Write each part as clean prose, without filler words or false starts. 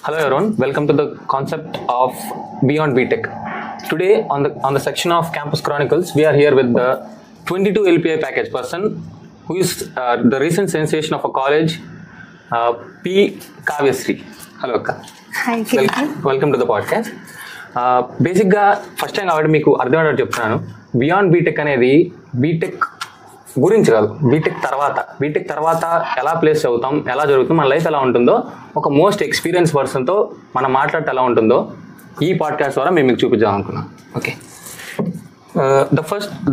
Hello everyone, welcome to the concept of Beyond BTech. Today on the section of Campus Chronicles, we are here with the 22 LPI package person who is the recent sensation of a college, P. Kavyasri. Hello Akka. Hi. Welcome to the podcast. బేసిక్గా first time కాబట్టి మీకు అర్థమయ్యేటట్టు చెప్తున్నాను. Beyond BTech అనేది BTech గురించి కాదు, BTech తర్వాత ఎలా ప్లేస్ అవుతాం, ఎలా జరుగుతుంది, మన లైఫ్ ఎలా ఉంటుందో ఒక మోస్ట్ ఎక్స్పీరియన్స్ పర్సన్తో మనం మాట్లాడితే ఎలా ఉంటుందో ఈ పాడ్కాస్ట్ ద్వారా మేము మీకు చూపించాం అనుకున్నాం. Okay,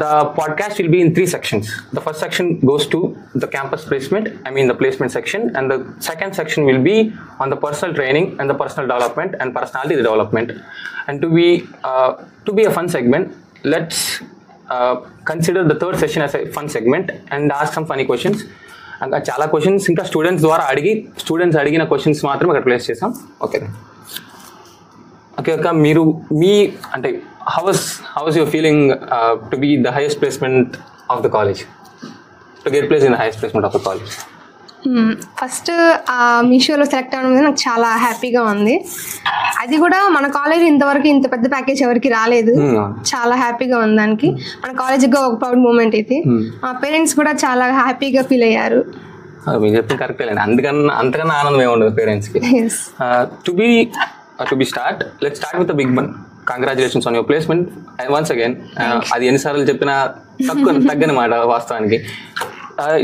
the podcast will be in 3 sections. The first section goes to the campus placement, the placement section, and the second section will be on the personal training and the personal development and personality development. And to be a fun segment, let's consider the third session as a fun segment and ask some funny questions. ఇంకా చాలా questions ఇంకా students ద్వారా students అడిగిన questions మాత్రం ఇక్కడ place చేసాం. Okay అక్క, మీరు అంటే how was your feeling to be the highest placement of the college, to get placed in the highest placement of the college? First మీషోలో సెలెక్ట్ అవ్వడం నాకు చాలా హ్యాపీగా ఉంది. అది కూడా మన కాలేజ్ ఇంతవరకు ఇంత పెద్ద ప్యాకేజ్ ఎవరికి రాలేదు. చాలా హ్యాపీగా ఉంది దానికి. మన కాలేజ్గా ఒక ప్రౌడ్ మూమెంట్ ఇది. మా పేరెంట్స్ కూడా చాలా హ్యాపీగా ఫీల్ అయ్యారు. మీరు చెప్పింది కరెక్టే లేండి, అంతకన్నా ఆనందం ఏముండదు పేరెంట్స్కి. To start, let's start with the big one. Congratulations on your placement once again. అది ఎన్నిసార్లు చెప్పినా తగ్గని మాట వాస్తవానికి.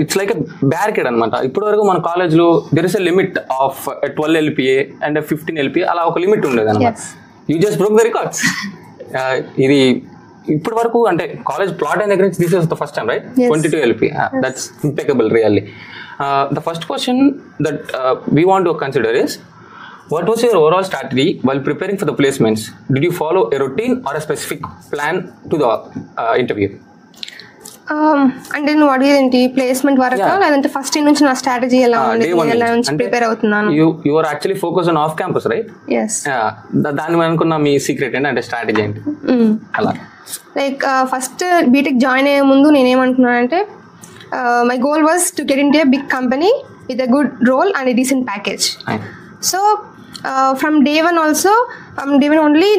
ఇట్స్ లైక్ ఎ బ్యారికేడ్ అనమాట. ఇప్పటి వరకు మన కాలేజ్లో there is a limit of 12 LPA and 15 LPA, అలా ఒక లిమిట్ ఉండేది అనమాట. You just broke the records. ఇది ఇప్పటి వరకు అంటే కాలేజ్ ప్లాట్ అయిన దగ్గర నుంచి this is the first time, right? 22 LPA. That's impeccable really. The first question that we want to consider is, what was your overall strategy while preparing for the placements? Did you follow a routine or a specific plan to the interview? అంటే నువ్వు అడిగేది placement వరకు లేదంటే first నుంచి నా strategy ఎలా ఉంది, ఎలా నుంచి ప్రిపేర్ అవుతున్నాను? You are actually focus on off campus, right? yes. దాని అనుకున్న మీ సీక్రెట్ ఏంటి, అంటే స్ట్రాటజీ ఏంటి? అలా లైక్ ఫస్ట్ బీటెక్ జాయిన్ అయ్యే ముందు నేనేమనుకున్నానంటే my goal was to get into a big company with a good role and a decent package. So from day one only,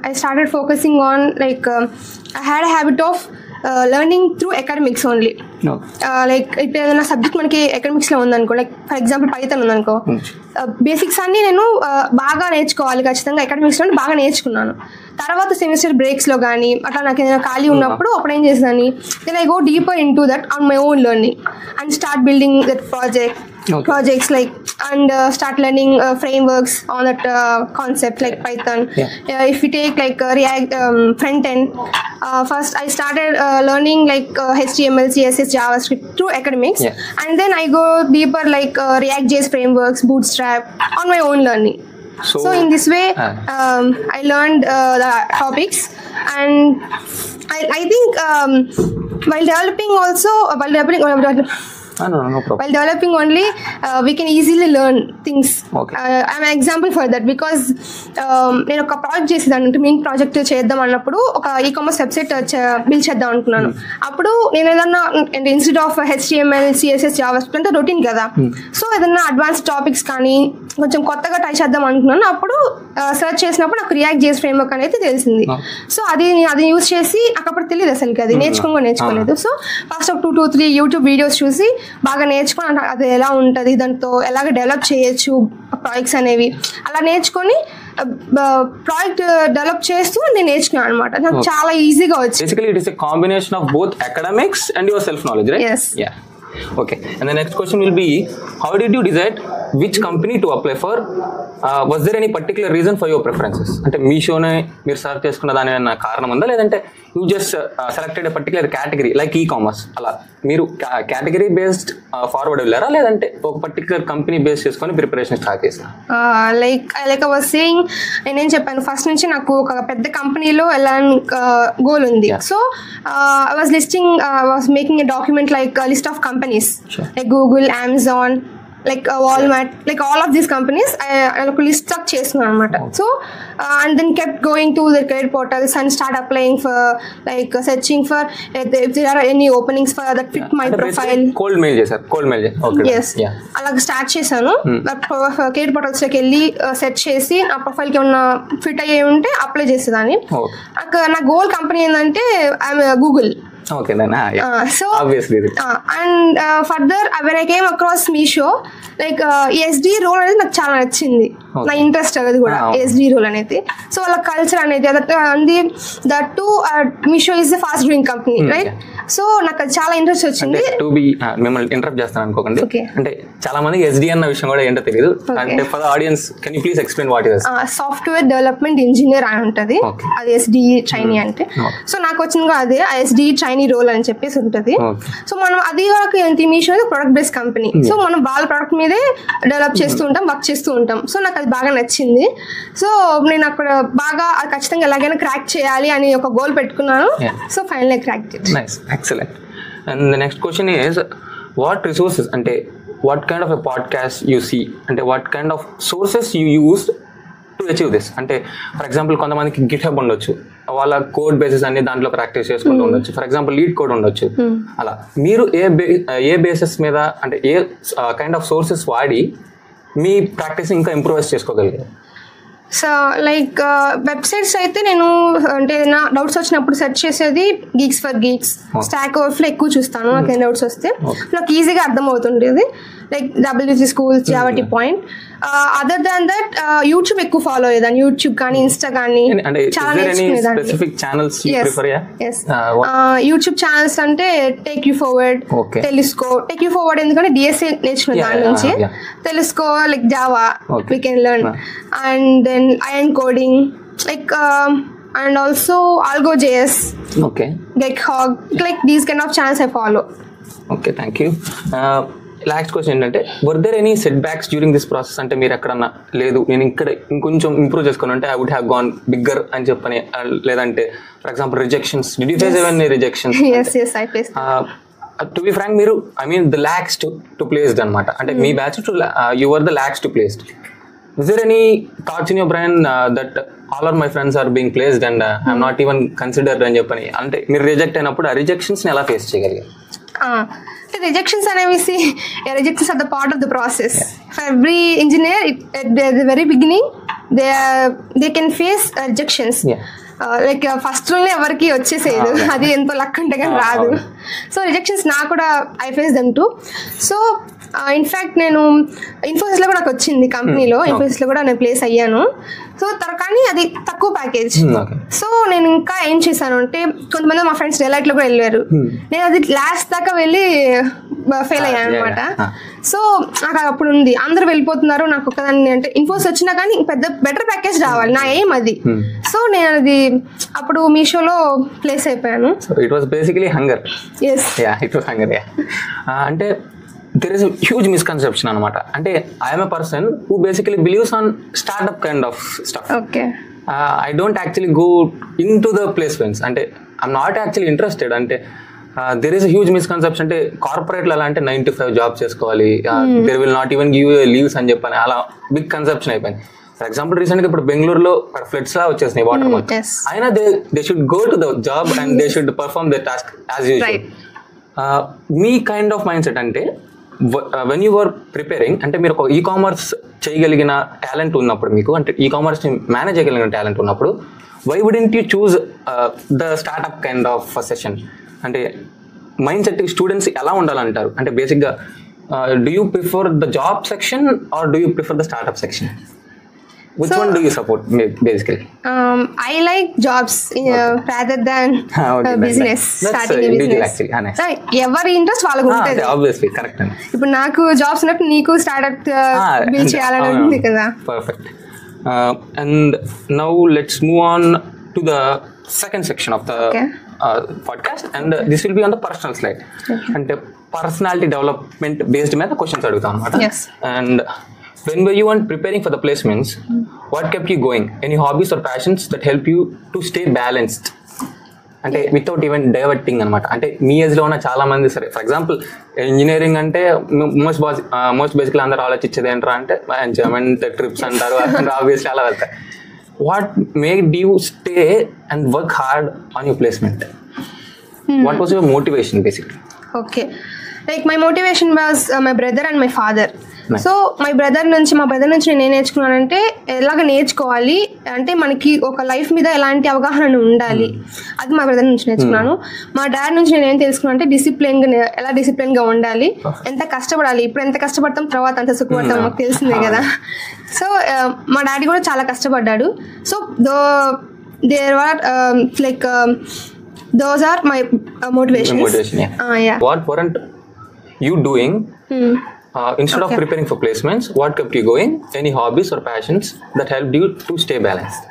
I started focusing on I had a habit of learning through academics only. ఇప్పుడు ఏదైనా subject మనకి ఎకడమిక్స్లో ఉందనుకో, like for example Python ఉందనుకో, basics అన్నీ నేను బాగా నేర్చుకోవాలి ఖచ్చితంగా. ఎకడమిక్స్లో బాగా నేర్చుకున్నాను. తర్వాత సెమిస్టర్ బ్రేక్స్లో కానీ అట్లా నాకు ఏదైనా ఖాళీ ఉన్నప్పుడు అప్పుడు ఏం చేసాను, then I go deeper into that on my own learning and start building that projects and start learning frameworks on that concept like Python. If we take React front end, first I started learning HTML, CSS, JavaScript through academics, and then I go deeper React.js frameworks, Bootstrap on my own learning. So in this way I learned the topics, and I think while developing only we can easily learn things. I'm an example for that because నేను ఒక project చేసేదాన్ని, అంటే main project చేద్దాం అన్నప్పుడు ఒక ecommerce website build చేద్దాం అనుకున్నాను. అప్పుడు నేను ఏదన్నా instead of HTML, CSS, JavaScript అంతా రొటీన్ కదా, సో ఏదన్నా అడ్వాన్స్ టాపిక్స్ కానీ కొంచెం కొత్తగా ట్రై చేద్దాం అనుకున్నాను. అప్పుడు సెర్చ్ చేసినప్పుడు నాకు React.js ఫ్రేమ్వర్క్ అనేది తెలిసింది. సో అది యూజ్ చేసి నాకు అప్పుడు తెలియదు అసలుకి, అది నేర్చుకోలేదు. సో ఫస్ట్ ఒక 2-3 యూట్యూబ్ వీడియోస్ చూసి బాగా నేర్చుకొని అది ఎలా ఉంటుంది, దాంతో ఎలాగ డెవలప్ చేయొచ్చు ప్రాజెక్ట్స్ అనేవి, అలా నేర్చుకొని ప్రాజెక్ట్ డెవలప్ చేస్తూ నేను నేర్చుకున్నాను అనమాట. నాకు చాలా ఈజీగా వచ్చింది. Basically it is a combination of both academics and your self knowledge, right? Yes. Yeah. Okay, and the next question will be, how did you decide which company to apply for? Was there any particular reason for your preferences? అంటే మీషోనే మీరు select చేసుకున్న దాని కారణం ఉందా, లేదంటే you just selected a particular category like e-commerce, అలా మీరు category based forward వెళ్ళారా, లేదంటే ఒక పర్టికులర్ కంపెనీ బేస్ చేసుకొని ప్రిపరేషన్ స్టార్ట్ చేశారా? లైక్ ఐ వాజ్ సేయింగ్, నేనేం చెప్పాను, ఫస్ట్ నుంచి నాకు ఒక పెద్ద కంపెనీలో వెళ్ళాలని గోల్ ఉంది. So I was making a document like list of companies like Google, Amazon, like Walmart, like all of these companies ఒక లిస్ట్ ఆఫ్ చేస్తున్నాను అనమాట. So and then kept going to the career portals and start applying for like searching for if there are any openings for that fit my profile. Cold mail చేశారు. Yes, అలాగ start చేశాను. Career portals లోకి వెళ్ళి search చేసి నా profile కి ఏమన్నా fit అయ్యే ఉంటే అప్లై చేసేదాన్ని. నా గోల్ కంపెనీ ఏంటంటే Google. Okay, then so obviously and further when I came across Meesho, like SD role అనేది నాకు చాలా నచ్చింది. నా ఇంట్రెస్ట్ అది కూడా SD role అనేది. సో వాళ్ళ కల్చర్ అనేది అంది that to Meesho is a fast growing company, right? So నాకు అది చాలా ఇంట్రెస్ట్ వచ్చింది. టు బి మిమ్మల్ని ఇంటరప్ట్ చేస్తాను అనుకోకండి. అంటే చాలా మందికి SD అన్న విషయం కూడా ఏంటో తెలియదు. అంటే for the audience can you please explain what is? Software development engineer అని ఉంటుంది. అది SD ట్రైనీ అంటే. సో నాకు వచ్చింది కూడా అదే SD ట్రైనీ రోల్ అని చెప్పేసి ఉంటుంది. సో మనం అది వరకు ఏంటి, Meesho product based company. So మనం వాళ్ళ ప్రొడక్ట్ మీదే డెవలప్ చేస్తూ ఉంటాం, వర్క్ చేస్తూ ఉంటాం. సో నాకు అది బాగా నచ్చింది. సో నేను అక్కడ బాగా ఖచ్చితంగా ఎలాగైనా క్రాక్ చేయాలి అని ఒక గోల్ పెట్టుకున్నాను. So finally crack it. Nice, excellent. And the next question is what resources, అంటే what kind of a podcast you see, అంటే what kind of sources you used to achieve this? అంటే for example కొంతమందికి GitHub ఉండొచ్చు, వాళ్ళ code basis అన్ని దాంట్లో practice చేసుకుంటూ ఉండొచ్చు. ఫర్ ఎగ్జాంపుల్ లీడ్ కోడ్ ఉండొచ్చు. అలా మీరు ఏ బేసిస్ మీద, అంటే ఏ కైండ్ ఆఫ్ సోర్సెస్ వాడి మీ ప్రాక్టీస్ ఇంకా ఇంప్రూవైజ్ చేసుకోగలిగారు? సో లైక్ వెబ్సైట్స్ అయితే నేను అంటే ఏదైనా డౌట్స్ వచ్చినప్పుడు సెర్చ్ చేసేది Geeks for Geeks, Stack Overflow ఎక్కువ చూస్తాను. నాకు ఏం డౌట్స్ వస్తే నాకు ఈజీగా అర్థం అవుతుండేది. Like WC schools, Java point. Other than that YouTube ఎక్కువ ఫాలో అయ్యేదాన్ని. యూట్యూబ్ కానీ ఇన్స్టా కానీ చాలా నేర్చుకునేదాన్ని. యూట్యూబ్ ఛానల్స్ అంటే Take You Forward, Telusko. Take You Forward ఎందుకంటే DSA నేర్చుకునే దాని నుంచి. Telusko like Java we can learn. And then in coding like and also AlgoJS, GitHub, like these kind of channels I follow. Okay, thank you. Last question ఏంటంటే, were there any setbacks during this process? అంటే మీరు ఎక్కడన్నా లేదు నేను ఇక్కడ ఇంకొంచెం improve చేసుకుని అంటే I would have gone bigger అని చెప్పని, లేదంటే for example rejections, did you face any rejections? yes I faced. To be frank, మీరు ద లాక్స్ట్ టు ప్లేస్డ్ అనమాట. అంటే మీ batch you were the last to placed. Is there any thoughts in your brain that all are my friends are being placed and I'm not even considered అని చెప్పని? అంటే మీరు reject అయినప్పుడు ఆ రిజెక్షన్స్ని ఎలా ఫేస్ చేయగలిగారు? Rejections అనేవి rejections are the part of the process. For every engineer, at the very beginning, they can face rejections. Like first లోనే ఎవరికి వచ్చేసేది, అది ఎంతో లక్ అంటే కానీ రాదు. సో రిజెక్షన్స్ నాకు కూడా I face them to. So in fact నేను ఇన్ఫోసిస్లో కూడా నాకు వచ్చింది, కంపెనీలో ఇన్ఫోసిస్లో కూడా నేను ప్లేస్ అయ్యాను. సో కానీ అది తక్కువ ప్యాకేజ్. సో నేను ఇంకా ఏం చేశాను అంటే, కొంతమంది మా ఫ్రెండ్స్ డెలైట్లో కూడా వెళ్ళారు, నేను అది లాస్ట్ దాకా వెళ్ళి ఫెయిల్ అయ్యాను అనమాట. సో నాకు అప్పుడు ఉంది, అందరూ వెళ్ళిపోతున్నారు, నాకు ఒకదాన్ని అంటే ఇన్ఫోసిస్ వచ్చినా కానీ పెద్ద బెటర్ ప్యాకేజ్ రావాలి, నా ఎయిమ్ అది. సో నేను అది అప్పుడు మీషోలో ప్లేస్ అయిపోయాను. It was basically hunger. yes yeah it was hunger. అంటే there is a huge misconception అనమాట. అంటే I am a person who basically believes on startup kind of stuff. Okay. I don't actually go into the placements. అంటే I'm not actually interested. అంటే there is a huge misconception. అంటే కార్పొరేట్లో ఎలా అంటే 9 to 5 job చేసుకోవాలి, there will not even give you leaves అని చెప్పని అలా big conception అయిపోయింది. ఫర్ ఎగ్జాంపుల్ రీసెంట్గా ఇప్పుడు బెంగళూరులో ఫ్లడ్స్ లా వచ్చేసినాయి, వాటర్ మొత్తం. అయినా they should go to the job and they should perform the task as usual. మీ కైండ్ ఆఫ్ మైండ్ సెట్ అంటే వెన్ యూ ఆర్ ప్రిపేరింగ్, అంటే మీరు ఒక ఈ-కామర్స్ చేయగలిగిన టాలెంట్ ఉన్నప్పుడు, మీకు అంటే ఈ-కామర్స్ని మేనేజ్ చేయగలిగిన టాలెంట్ ఉన్నప్పుడు, why wouldn't you choose the startup kind of session? అంటే మైండ్ సెట్ స్టూడెంట్స్ ఎలా ఉండాలంటారు? అంటే బేసిక్గా do you prefer the job section or do you prefer the startup section? Which one do you support basically? I like jobs rather than business. Starting a business. Actually. Nice. Every interest వాళ్ళకు ఉంటుంది. Obviously, correct. ఇప్పుడు నాకు jobs ఉన్నట్టు నీకు startup build చేయాలని ఉంది కదా. Perfect. And now let's move on to the second section of the podcast, and this will be on the personal slide. అంటే పర్సనాలిటీ డెవలప్మెంట్ బేస్డ్ మీద క్వశ్చన్స్ అడుగుతాం అన్నమాట. Yes. And when were you on preparing for the placements, what kept you going? Any hobbies or passions that help you to stay balanced? అంటే without even diverting అనమాట. అంటే మీ ఏజ్లో ఉన్న చాలా మంది సరే ఫర్ ఎగ్జాంపుల్ ఇంజనీరింగ్ అంటే మోస్ట్ బేసిక్లీ అందరూ ఆలోచించేది ఏంట్రా అంటే ఎంజాయ్మెంట్ ట్రిప్స్ అంటారు, ఆబ్వియస్లీ అలా వెళ్తారు. What made you stay and work hard on your placement? What was your motivation basically? Okay, like my motivation was my brother and my father. So మా brother నుంచి నేను ఏం నేర్చుకున్నానంటే ఎలాగ నేర్చుకోవాలి అంటే మనకి ఒక లైఫ్ మీద ఎలాంటి అవగాహన ఉండాలి, అది మా బ్రదర్ నుంచి నేర్చుకున్నాను. మా డాడ్ నుంచి నేను ఏం తెలుసుకున్నాను అంటే ఎలా డిసిప్లిన్గా ఉండాలి, ఎంత కష్టపడాలి, ఇప్పుడు ఎంత కష్టపడతాం తర్వాత అంత సుఖపడతాం మాకు తెలిసిందే కదా. సో మా డాడీ కూడా చాలా కష్టపడ్డాడు. So there are like those are my motivations. Yeah. What weren't you doing instead of preparing for placements? What kept you going? Any hobbies or passions that helped you to stay balanced?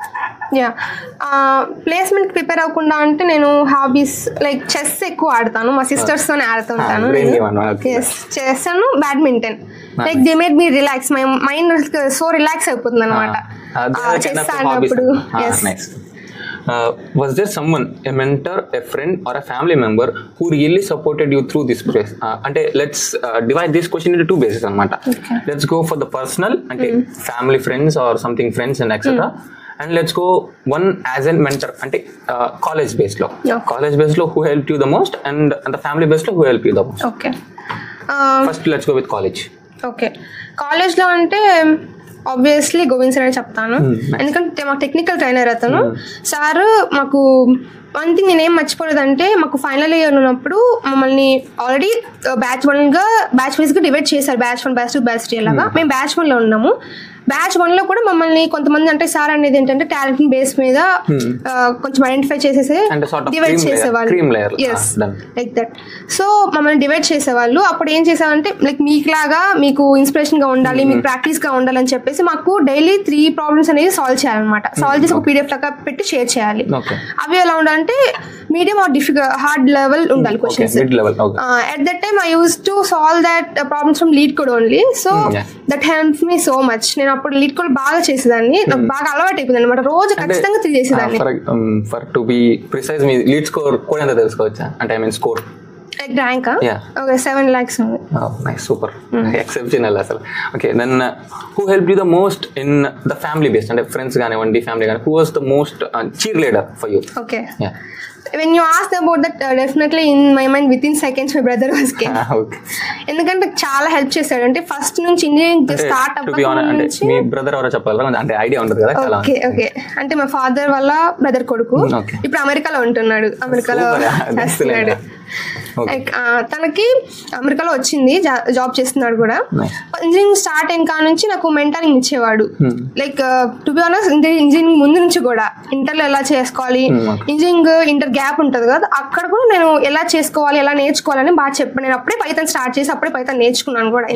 Placement prepare అవ్వకుండా అంటే నేను hobbies like chess ఎక్కువ ఆడతాను, మా సిస్టర్స్తోనే ఆడుతుంటాను. Chess అను badminton, like they made me relax, my mind so relax అయిపోతుంది అనమాట చెస్ ఆడినప్పుడు. Was there someone, a mentor, a friend or a family member who really supported you through this process? Ante let's divide this question into two bases anamata. Let's go for the personal ante family, friends or something friends and etc. And let's go one as a mentor ante college based lo. College based lo who helped you the most and the family based lo who helped you the most. Okay. First let's go with college. Okay. College lo ante obviously Govind sir అని చెప్తాను, ఎందుకంటే మాకు technical trainer అతను. Sir మాకు one thing నేనేం మర్చిపోలేదంటే మాకు final year ఉన్నప్పుడు మమ్మల్ని ఆల్రెడీ బ్యాచ్ వైజ్గా డివైడ్ చేశారు, బ్యాచ్ 1, బ్యాచ్ 2, బ్యాచ్ 3 అలాగా. మేము బ్యాచ్ 1లో ఉన్నాము. బ్యాచ్ 1లో కూడా మమ్మల్ని కొంతమంది అంటే సార్ అనేది ఏంటంటే టాలెంట్ బేస్ మీద కొంచెం ఐడెంటిఫై చేసేసి డివైడ్ చేసేవాళ్ళు. Yes, like that. సో మమ్మల్ని డివైడ్ చేసేవాళ్ళు. అప్పుడు ఏం చేసేవాళ్ళంటే లైక్ మీకులాగా మీకు ఇన్స్పిరేషన్ గా ఉండాలి, మీకు ప్రాక్టీస్ గా ఉండాలి అని చెప్పేసి మాకు డైలీ 3 ప్రాబ్లమ్స్ అనేది సాల్వ్ చేయాలన్నమాట. సాల్వ్ చేసి ఒక పీడిఎఫ్ లాగా పెట్టి షేర్ చేయాలి. అవి ఎలా ఉండాలంటే మీడియం ఆర్ హార్డ్ లెవెల్ ఉండాలి questions. At that time I used to solve that problems from lead code only, so that helped me so much. నేను అప్పుడు లీడ్ కోడ్ బాగా చేసేదాన్ని, నాకు బాగా అలవాటు అయిపోయింది అనమాట. రోజు ఖచ్చితంగా 3 చేసేదాన్ని. ఫర్ టు బి ప్రిసైజ్ మీ లీడ్ స్కోర్ కోడ్ ఎంత తెలుసుకోవచ్చా? అంటే I mean score like rank okay 7 lakhs ఉంది. నైస్, సూపర్, ఎక్సెప్షనల్ అసలు. Okay, then who help you the most in the family based అంటే ఫ్రెండ్స్ కానివ్వండి, ఫ్యామిలీ కానీ, who was the most cheerleader for you? Okay, when you asked about that, definitely in my mind within seconds my brother was came. Okay. ఎందుకంటే చాలా help చేశాడు. అంటే first నుంచి engineering start అవ్వక మీ brother ఎవరో చెప్పాలి అంటే ఐడియా ఉంటుంది కదా. ఓకే ఓకే, అంటే మా ఫాదర్ వాళ్ళ బ్రదర్ కొడుకు ఇప్పుడు అమెరికాలో ఉంటున్నాడు, అమెరికాలో చేస్తున్నాడు. లైక్ తనకి అమెరికాలో వచ్చింది, జాబ్ చేస్తున్నాడు కూడా. ఇంజనీరింగ్ స్టార్ట్ అయిన కాడ నుంచి నాకు మెంటరింగ్ ఇచ్చేవాడు. Like to be honest engineering ముందు నుంచి కూడా ఇంటర్లో ఎలా చేసుకోవాలి, ఇంటర్ గ్యాప్ ఉంటుంది కదా, అక్కడ కూడా నేను ఎలా చేసుకోవాలి, ఎలా నేర్చుకోవాలని బాగా చెప్పాను. నేను అప్పుడే పైథాన్ స్టార్ట్ చేసి అప్పుడే పైథాన్ నేర్చుకున్నాను కూడా.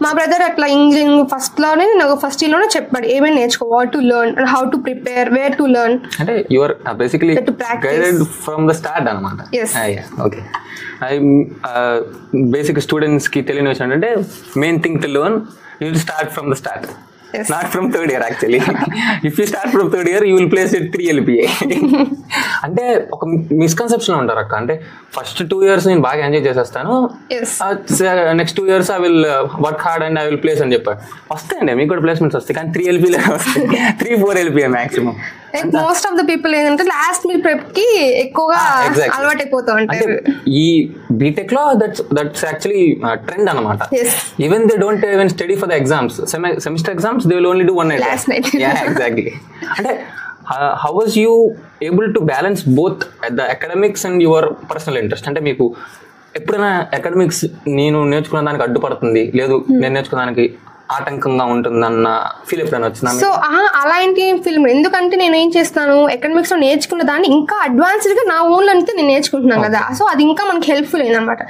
మా బ్రదర్ అట్లా ఇంజనీరింగ్ ఫస్ట్ ఇయర్లోనే చెప్పాడు ఏమేమి నేర్చుకో, what to learn, how to prepare, where to learn. అంటే you are basically guided from the start అన్నమాట. ఓకే, బేసిక్ స్టూడెంట్స్ కి తెలియని విషయం ఏంటంటే main thing to learn you will start from the start. Yes. Not from third year actually. If you start from third year, you will place it 3 LPA. అంటే ఒక misconception ఉంటారు అక్క, అంటే first 2 years నేను బాగా ఎంజాయ్ చేసేస్తాను, next 2 years I will work hard and I will place అని చెప్పారు. వస్తాయండి మీకు కూడా ప్లేస్మెంట్స్ వస్తాయి, కానీ 3 LPA వస్తాయి, 3-4 LPA maximum. Most of the people ఏంటంటే లాస్ట్ మినిట్ ప్రెప్ కి ఎక్కువగా అలవాటు అయిపోతూ ఉంటారు. ఈ బీటెక్ లో దట్స్ యాక్చువల్లీ ట్రెండ్ అనమాట. Even they don't even study for the exams, semester exams they will only do 1 night. Yeah, exactly. అంటే how was you able to balance both the academics and your personal interest? అంటే మీకు ఎప్పుడైనా academics నేను నేర్చుకున్న దానికి అడ్డుపడుతుంది, లేదు నేను నేర్చుకున్న దానికి ఆటంకంగా ఉంటుందన్న ఫీల్ ఎప్పుడైనా వచ్చిందా? సో అలాంటి ఫీల్, ఎందుకంటే నేను ఏం చేస్తాను అకాడమిక్స్ లో నేర్చుకున్న దాన్ని ఇంకా అడ్వాన్స్డ్ గా నా ఓన్ లో నేను నేర్చుకుంటున్నాను కదా, సో అది ఇంకా మనకి హెల్ప్ఫుల్ అయిందనమాట.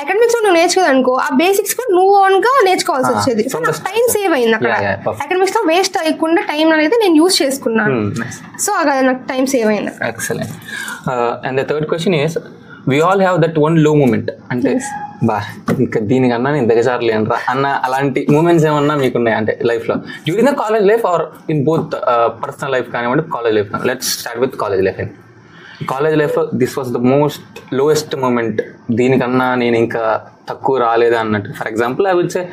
అకాడమిక్స్ లో నువ్వు నేర్చుకోదు అనుకో, ఆ బేసిక్స్ కూడా నువ్వు ఓన్ గా నేర్చుకోవాల్సి వచ్చేది. సో నాకు టైం సేవ్ అయింది అక్కడ. అకాడమిక్స్ లో వేస్ట్ అయ్యకుండా టైం అనేది నేను యూజ్ చేసుకున్నాను, సో అక్కడ నాకు టైం సేవ్ అయింది. Excellent. And the third question is, we all have that one low moment. అంటే బా ఇంకా దీనికన్నా నేను దగ్గరసార్లు ఏంట్రా అన్న అలాంటి మూమెంట్స్ ఏమన్నా మీకున్నాయి అంటే లైఫ్లో during the college life or in both personal life కానివ్వండి కాలేజ్ లైఫ్ కానివ్వండి? Let's start with college life అండి. కాలేజ్ లైఫ్లో this was the most lowest moment, దీనికన్నా నేను ఇంకా తక్కువ రాలేదా అన్నట్టు. For example I will say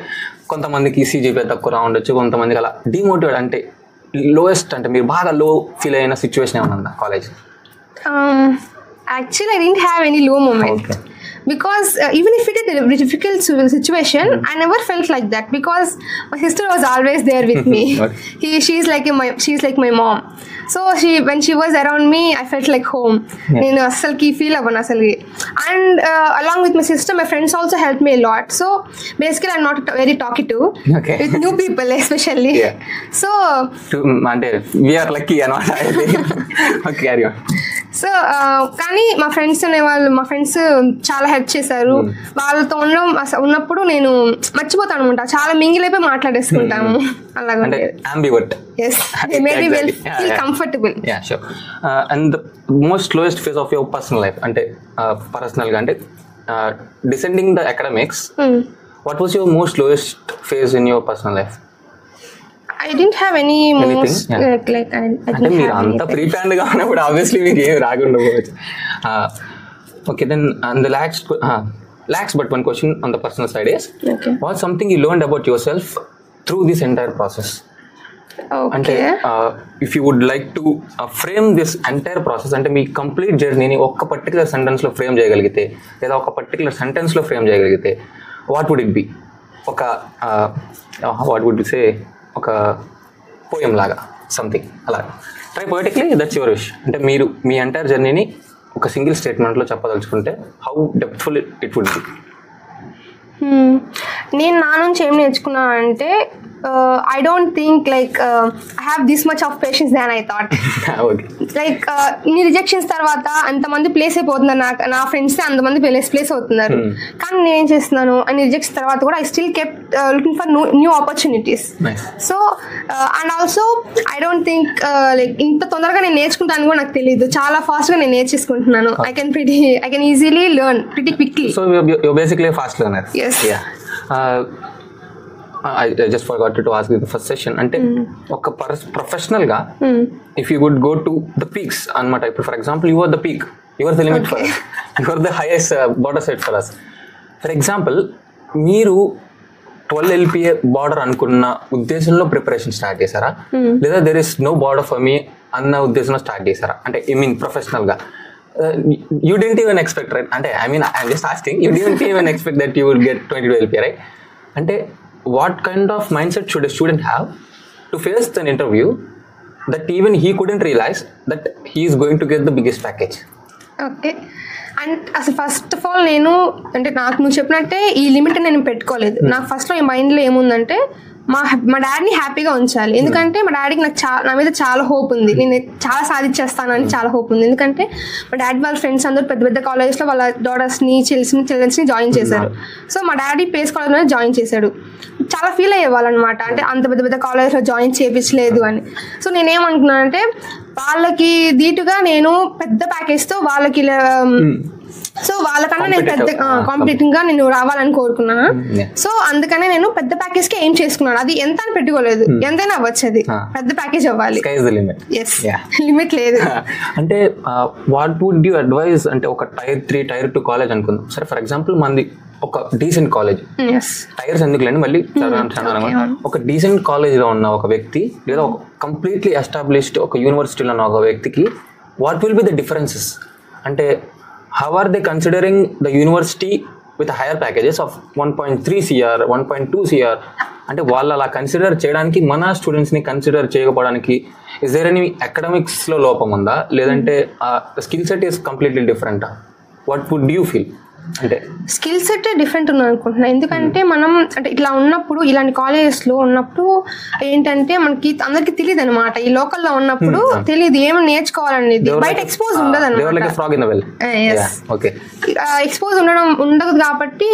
కొంతమందికి CGPA తక్కువ రా ఉండొచ్చు, కొంతమందికి అలా డిమోటివేట్ అంటే లోయెస్ట్ అంటే మీరు బాగా లో ఫీల్ అయిన సిచ్యువేషన్ ఏమైనా ఉందా college? Actually, I didn't have any low moment. Okay. Because even if it is a difficult situation, I never felt like that because my sister was always there with me. Okay. She's like my mom. So when she was around me, I felt like home. నేను అస్సలకి feel అవ్వను అసలు. And along with my sister, my friends also helped me a lot. So basically, I'm not very talkative with new people especially. Yeah. So అంటే we are lucky అనమాట. Okay, carry on. So కానీ మా friends చాలా help చేశారు. వాళ్ళతో ఉన్నప్పుడు నేను మర్చిపోతాను అనమాట, చాలా మింగిల్ అయిపోయి మాట్లాడేసుకుంటాము. అలాగే comfortable. And most lowest phase of your personal life అంటే పర్సనల్ గా అంటే descending the academics, what was your most lowest phase in your personal life? I didn't have any most like I అంటే మీరు అంత preplanned గా ఉన్నప్పుడు obviously మీకు ఏమి రాకుండా పోవచ్చు. ఓకే దెన్ అండ్ ద లాక్స్ but one question on the personal side is what something you learned about yourself through this entire process? అంటే if you would like to frame this entire process అంటే మీ complete జర్నీని ఒక్క particular sentence లో frame చేయగలిగితే లేదా ఒక particular sentence లో ఫ్రేమ్ చేయగలిగితే వాట్ వుడ్ ఇట్ బి? ఒక వాట్ వుడ్ సే ఒక పోయం లాగా సంథింగ్ అలా try poetically, that's your wish. అంటే మీరు మీ ఎంటైర్ జర్నీని ఒక సింగిల్ స్టేట్మెంట్లో చెప్పదలుచుకుంటే how depthful it would be? నేను నా నుంచి ఏం నేర్చుకున్నాను అంటే I don't think like I have this much of patience than I thought. Okay. Like నీ రిజెక్షన్స్ తర్వాత అంతమంది ప్లేస్ అయిపోతున్నారు, నా ఫ్రెండ్స్ అంతమంది ప్లేస్ అవుతున్నారు. కానీ నేనేం చేస్తున్నాను అన్ని రిజెక్ట్స్ తర్వాత కూడా I still kept looking for new opportunities. So and also I don't think like ఇంత తొందరగా నేను నేర్చుకుంటాను కూడా నాకు తెలియదు. చాలా ఫాస్ట్గా నేను నేర్చేసుకుంటున్నాను. I can easily learn pretty quickly. So you basically fast learner. Yes. Yeah. I just forgot to ask you the first session. అంటే ఒక ప్రొఫెషనల్ గా if you would go to the peaks అన్నమాట. ఇప్పుడు for example you are the peak, you are the limit for us, you are the highest border set for us. For example మీరు 12 LPA border అనుకున్న ఉద్దేశంలో preparation start చేశారా, లేదా there is no border for me అన్న ఉద్దేశంలో start చేశారా? అంటే I mean professional గా you didn't even expect, right? అంటే I mean I'm just asking, you didn't even expect that you would get 22 LPA, right? అంటే what kind of mindset should a student have to face an interview that even he couldn't realize that he is going to get the biggest package? Okay. And అసలు first of all నేను అంటే నాకు నువ్వు చెప్పినట్టే ఈ limit నేను పెట్టుకోలేదు. నాకు ఫస్ట్లో ఈ మైండ్లో ఏముందంటే మా డాడీని హ్యాపీగా ఉంచాలి. ఎందుకంటే మా డాడీకి నాకు నా మీద చాలా హోప్ ఉంది, నేను చాలా సాధించేస్తానని చాలా హోప్ ఉంది. ఎందుకంటే మా డాడీ వాళ్ళ ఫ్రెండ్స్ అందరూ పెద్ద పెద్ద కాలేజెస్లో వాళ్ళ డాటర్స్ని చిల్డ్రన్స్ని జాయిన్ చేశారు. సో మా డాడీ పేస్ కాలేజ్లోనే జాయిన్ చేశాడు. చాలా ఫీల్ అయ్యేవాళ్ళు అనమాట, అంటే అంత పెద్ద పెద్ద కాలేజ్లో జాయిన్ చేయించలేదు అని. సో నేనేమనుకున్నానంటే వాళ్ళకి ధీటుగా నేను పెద్ద ప్యాకేజ్తో వాళ్ళకి సో వాళ్ళకన్నా నేను పెద్ద కాంపిటేటివ్ గా నేను రావాలని కోరుకున్నాను. సో అందుకనే నేను పెద్ద ప్యాకేజ్ కి ఏం చేసుకున్నాను. అది ఎంత అని పెట్టుకోలేదు, ఎంతైనా అవ్వచ్చు, అది పెద్ద ప్యాకేజ్ అవ్వాలి, లిమిట్ లేదు. అంటే వాట్ వుడ్ యూ అడ్వైజ్ అంటే ఒక Tier 3 Tier 2 కాలేజ్ అనుకుందాం సరే. ఫర్ ఎగ్జాంపుల్ మంది ఒక డీసెంట్ కాలేజ్, టైర్స్ ఎందుకులేండి మళ్ళీ ఒక డీసెంట్ కాలేజ్ లో ఉన్న ఒక వ్యక్తి లేదా ఒక కంప్లీట్లీ ఎస్టాబ్లిష్డ్ ఒక యూనివర్సిటీలో ఉన్న ఒక వ్యక్తికి what will be the differences? అంటే how are they considering the university with higher packages of 1.3 CR, 1.2 CR? అంటే వాళ్ళు అలా కన్సిడర్ చేయడానికి మన స్టూడెంట్స్ని కన్సిడర్ చేయకపోవడానికి ఇస్ దేర్ ఎనీ అకాడమిక్స్లో లోపం ఉందా, లేదంటే స్కిల్ సెట్ ఈస్ కంప్లీట్లీ డిఫరెంటా? What would you feel? అంటే స్కిల్ సెట్ డిఫరెంట్ ఉంది అనుకుంటున్నా. ఎందుకంటే మనం అంటే ఇట్లా ఉన్నప్పుడు ఇలాంటి కాలేజెస్లో ఉన్నప్పుడు ఏంటంటే మనకి అందరికి తెలియదు అనమాట. ఈ లోకల్లో ఉన్నప్పుడు తెలియదు ఏమి నేర్చుకోవాలనేది, బయట ఎక్స్పోజ్ ఉండదు అనమాట. ఎక్స్పోజ్ ఉండదు కాబట్టి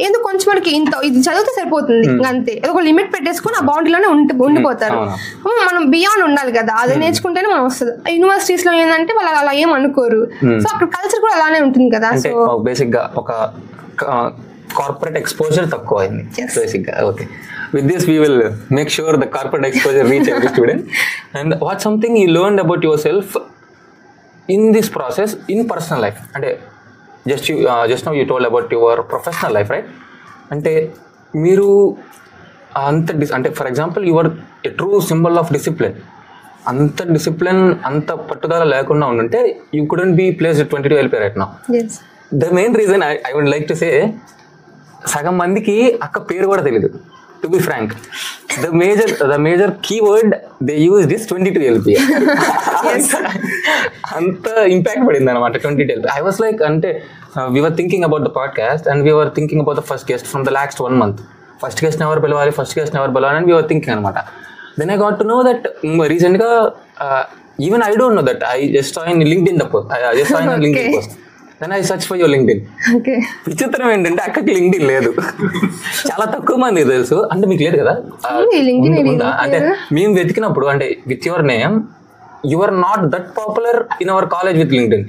ఎందుకు కొంచెం మనకి ఇంత ఇది చదివితే సరిపోతుంది అంతే, ఒక లిమిట్ పెట్టేసుకుని ఆ బౌండరీలోనే ఉండిపోతారు. మనం బియాండ్ ఉండాలి కదా, అది నేర్చుకుంటేనే మనం వస్తుంది. యూనివర్సిటీస్ లో ఏంటంటే వాళ్ళు అలా ఏం అనుకోరు. సో అక్కడ కల్చర్ కూడా అలానే ఉంటుంది కదా. సో బేసిక్ గా ఒక కార్పొరేట్ ఎక్స్పోజర్ తక్కువ అయింది Yes. బేసిక్గా. Okay, with this we will make sure the corporate exposure reach every student. And what something you learn about yourself in this process in personal life? అంటే just now you told about your professional life, right? అంటే మీరు అంటే for example your a true symbol of discipline. అంత discipline, అంత పట్టుదల లేకుండా ఉండుంటే you couldn't be placed 22 LP right now. The main reason I would like to say, సగం మందికి అక్క పేరు కూడా తెలీదు. To be frank, the major keyword they use this 22 LP. అంత ఇంపాక్ట్ పడింది అనమాట 22 LP. ఐ వాస్ లైక్, అంటే we were thinking about the podcast and we were thinking about the first guest from the last 1 month. First guest ఎవరు పిలవాలి అని we were thinking అనమాట. Then I got to know that recently, even I don't know that. I just saw in LinkedIn the post. I just saw in a LinkedIn post. Then I searched for your LinkedIn. Okay. విచిత్రం ఏంటంటే అక్కడికి LinkedIn లేదు. చాలా తక్కువ మంది తెలుసు. అంటే మీకు లేదు కదా? అంటే మేము వెతికినప్పుడు, అంటే with your name, you are not that popular in our college with LinkedIn.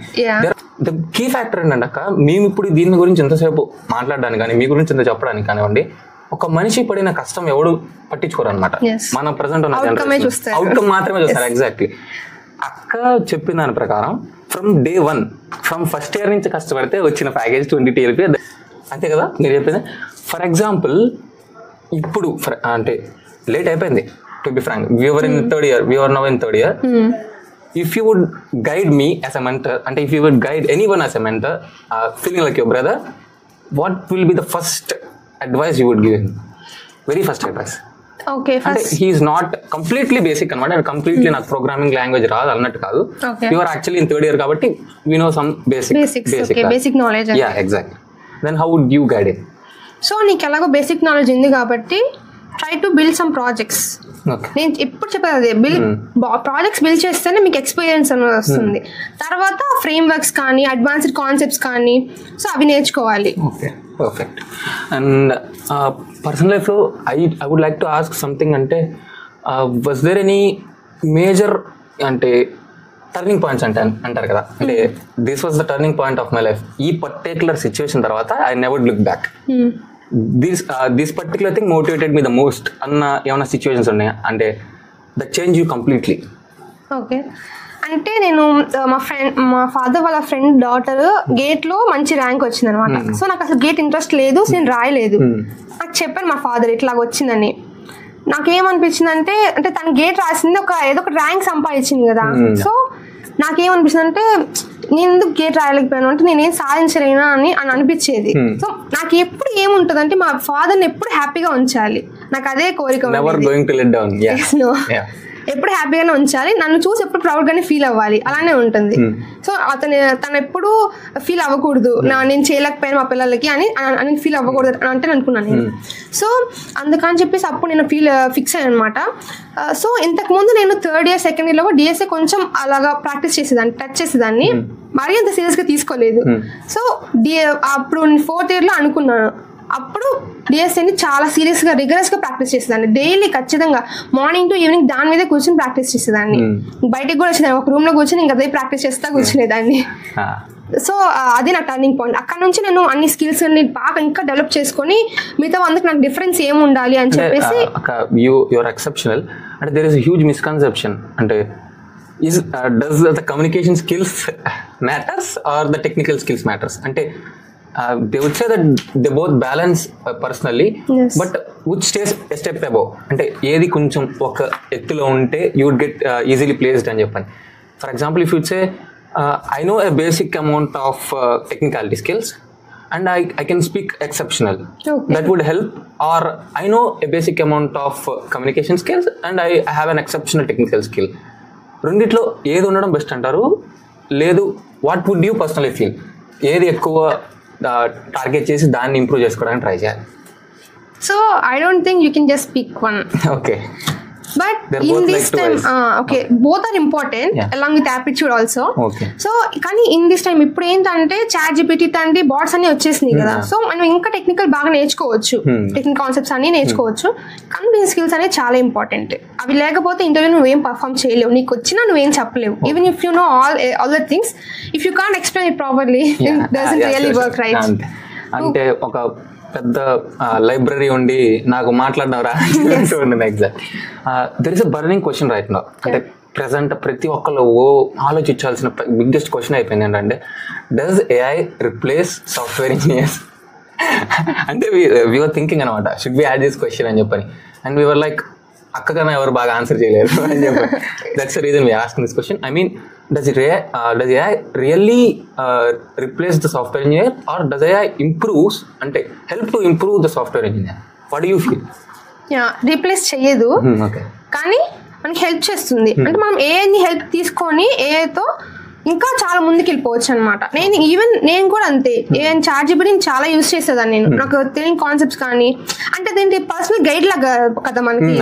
The key factor ఏంటంటే అక్క, మేము ఇప్పుడు దీని గురించి ఎంతసేపు మాట్లాడడానికి కానీ, మీ గురించి ఎంత చెప్పడానికి కానివ్వండి, ఒక మనిషి పడిన కష్టం ఎవడు పట్టించుకోరు అనమాట. మన ప్రజెంట్ ఉన్న అవుట్కమ్ మాత్రమే చూస్తారు. ఎగ్జాక్ట్లీ. అక్క చెప్పిన దాని ప్రకారం from day 1, from first year నుంచి కష్టపడితే వచ్చిన ప్యాకేజ్ 22 LP. అంతే కదా మీరు చెప్పింది? ఫర్ ఎగ్జాంపుల్ ఇప్పుడు అంటే లేట్ అయిపోయింది, to be frank. We're in third year, we're now in third year. If you would guide me as a mentor, అంటే if you would guide any one as a mentor feeling like your brother, what will be the first advice you would give him? Very first advice. Okay, first. He is not completely basic anamata, and completely not programming language raadu annattu kaadu. You are actually in third year kabatti we know some basics. Okay, basic knowledge. Yeah, exactly. Then how would you guide him? So నీకు ఎలాగో basic knowledge ఉంది కాబట్టి try to build some projects. నేను ఎప్పుడు చెప్పేది అదే, projects build చేస్తేనే మీకు ఎక్స్పీరియన్స్ అనేది వస్తుంది. తర్వాత ఫ్రేమ్ వర్క్స్ కానీ, అడ్వాన్స్డ్ కాన్సెప్ట్స్ కానీ, సో అవి నేర్చుకోవాలి. Okay, perfect. అండ్ పర్సనల్ లైఫ్లో I would like to ask something. అంటే వాజ్ దేర్ ఎనీ మేజర్ అంటే టర్నింగ్ పాయింట్స్ అంటారు కదా, అంటే this was the turning point of my life, ఈ పర్టికులర్ సిచ్యువేషన్ తర్వాత I never look back, this particular thing motivated me the most అన్న ఏమైనా situations ఉన్నాయా? అంటే that change you completely. Okay, అంటే నేను మా ఫాదర్ వాళ్ళ ఫ్రెండ్ డాటర్ గేట్లో మంచి ర్యాంక్ వచ్చింది అనమాట. సో నాకు అసలు గేట్ ఇంట్రెస్ట్ లేదు, నేను రాయలేదు. నాకు చెప్పాను మా ఫాదర్ ఇట్లాగ వచ్చిందని. నాకేమనిపించింది అంటే తన గేట్ రాసింది ఏదో ఒక ర్యాంక్ సంపాదించింది కదా. సో నాకేమనిపిస్తుంది అంటే నేను ఎందుకు గేట్ రాయలేకపోయాను, అంటే నేనేం సాధించలేనా అని అనిపించేది. సో నాకు ఎప్పుడు ఏముంటుంది అంటే మా ఫాదర్ని ఎప్పుడు హ్యాపీగా ఉంచాలి, నాకు అదే కోరిక. ఎప్పుడు హ్యాపీగానే ఉంచాలి, నన్ను చూసి ఎప్పుడు ప్రౌడ్గానే ఫీల్ అవ్వాలి, అలానే ఉంటుంది. సో తను ఎప్పుడు ఫీల్ అవ్వకూడదు నేను చేయలేకపోయాను మా పిల్లలకి అని ఫీల్ అవ్వకూడదు అంటే అనుకున్నాను నేను. సో అందుకని చెప్పేసి అప్పుడు నేను ఫిక్స్ అయ్యాను అనమాట. సో ఇంతకుముందు నేను థర్డ్ ఇయర్ సెకండ్ ఇయర్లో డిఎస్ఏ కొంచెం అలాగా ప్రాక్టీస్ చేసేదాన్ని, టచ్ చేసేదాన్ని, మరీ అంత సీరియస్గా తీసుకోలేదు. సో అప్పుడు ఫోర్త్ ఇయర్లో అనుకున్నాను, అప్పుడు డిఎస్ఏని చాలా సీరియస్గా రిగరస్గా ప్రాక్టీస్ చేసేదాన్ని. డైలీ ఖచ్చితంగా మార్నింగ్ టు ఈవినింగ్ దాని మీద కూర్చొని ప్రాక్టీస్ చేసేదాన్ని. బయటకు కూడా వచ్చేదాన్ని, ఒక రూమ్లో కూర్చొని ఇంకా అదే ప్రాక్టీస్ చేస్తా కూర్చునేదాన్ని. సో అదే నా టర్నింగ్ పాయింట్. అక్కడ నుంచి నేను అన్ని స్కిల్స్ అన్ని బాగా ఇంకా డెవలప్ చేసుకొని మిగతా అందుకు నాకు డిఫరెన్స్ ఏమి ఉండాలి అని చెప్పేసి. Your exceptional. అంటే దేర్ ఇస్ హ్యూజ్ మిస్కన్సెప్షన్. అంటే does the communication skills matters or the technical skills matters? Ante they would say that they both balance personally, yes. But which stays a step above, ante edi koncham oka ettulo unte you would get easily placed ani cheppani. For example, if you would say I know a basic amount of technicality skills and I can speak exceptional, okay. That would help. Or I know a basic amount of communication skills and I have an exceptional technical skill. రెండిట్లో ఏది ఉండడం best అంటారు? లేదు, what would you personally feel, ఏది ఎక్కువ target చేసి దాన్ని improve చేసుకోవడానికి ట్రై చేయాలి? So I don't think you can just pick one. Okay, but in this time okay, both are important, yeah. Along with aptitude also, okay. So కానీ in this time ఇప్పుడు ఏంటంటే chat GPT తండి bots అన్ని వచ్చేసినాయి కదా. So మనం ఇంకా technical బాగా నేర్చుకోవచ్చు, టెక్నికల్ కాన్సెప్ట్స్ అన్ని నేర్చుకోవచ్చు. కమ్యూనికేషన్ స్కిల్స్ అనేది చాలా ఇంపార్టెంట్. అవి లేకపోతే ఇంటర్వ్యూ నువ్వేం పర్ఫామ్ చేయలేవు, నీకు వచ్చినా నువ్వేం చెప్పలేవు. Even if you know all the things, if you can't explain it properly, it doesn't really work, right? అంటే ఒక పెద్ద లైబ్రరీ ఉండి నాకు మాట్లాడడం రా ఉంటుంది. Exact. There is a burning question right now. అంటే ప్రెసెంట్ ప్రతి ఒక్కళ్ళు ఆలోచించాల్సిన బిగ్గెస్ట్ క్వశ్చన్ అయిపోయింది ఏంటంటే, does AI replace software engineers? అంటే వీఆర్ థింకింగ్ అనమాట, should be add this question అని చెప్పని. అండ్ వీఆర్ లైక్, అక్కకన్నా ఎవరు బాగా ఆన్సర్ చేయలేరు అని చెప్పి. That's the reason we are asking this question. I mean, does AI really replace the software engineer, or does AI improves అంటే help to improve the software engineer? What do you feel? Replace చెయ్యదు, okay, కానీ మనకి help చేస్తుంది. అంటే మనం ఏఐని help తీసుకొని ఏఐతో ఇంకా చాలా ముందుకు వెళ్ళిపోవచ్చు అనమాట. నేను కూడా అంతే, ఏఐని ChatGPT చాలా యూజ్ చేసేదాన్ని నేను. నాకు తెలియని కాన్సెప్ట్స్ కానీ, అంటే దీనికి పర్సనల్ గైడ్ లాగా కదా మనకి,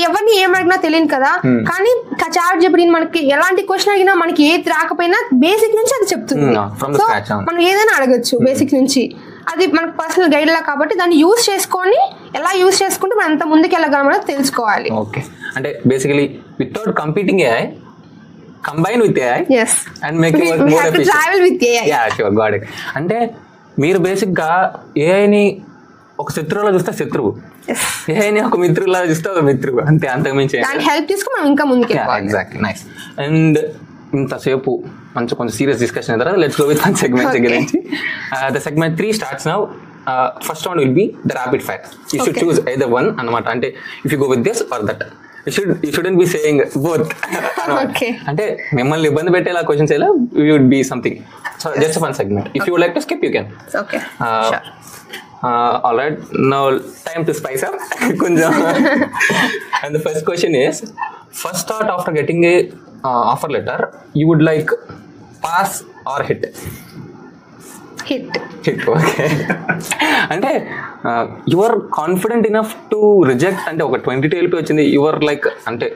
ఎవరిని ఏమడిగినా తెలియదు కదా. కానీ ChatGPT మనకి ఎలాంటి క్వశ్చన్ అడిగినా, మనకి ఏది రాకపోయినా బేసిక్ నుంచి అది చెప్తుంది. సో మనం ఏదైనా అడగచ్చు బేసిక్ నుంచి. అది మనకు పర్సనల్ గైడ్ లా కాబట్టి దాన్ని యూజ్ చేసుకొని ఎలా యూజ్ చేసుకుంటే మనం ఎంత ముందుకు వెళ్ళగలమో తెలుసుకోవాలి. ఓకే, అంటే basically without competing AI, combine with AI, yes, and make it work more efficient. We have to travel with AI. Yeah, sure, got it. అంటే మీరు బేసిక్గా ఏఐని ఒక శత్రువులా చూస్తే శత్రువు, ఏఐని ఒక మిత్రులా చూస్తే ఒక మిత్రువు, అంతే, అంతకుమించి దాని హెల్ప్ తీసుకుని మనం ఇంకా ముందుకు వెళ్ళాలి. Exactly, nice. అండ్ ఇంతసేపు కొంచెం సీరియస్ డిస్కషన్ అయిన తర్వాత let's go with one segment గురించి. The segment 3 starts now. First round will be the rapid fire. You should choose either one అనమాట. అంటే if you go with this or that, you shouldn't be saying both. Okay. అంటే మిమ్మల్ని ఇబ్బంది పెట్టేలా questions అయినా you would be something. So just a fun segment. If you would like to skip, you can. Okay. Sure. All right. Now time to spice up. Kunja. And the first question is, first thought after getting a offer letter, you would like pass or hit? Hit. Okay. అంటే your confident enough to reject, అంటే ఒక 20 TLP వచ్చింది, your like, అంటే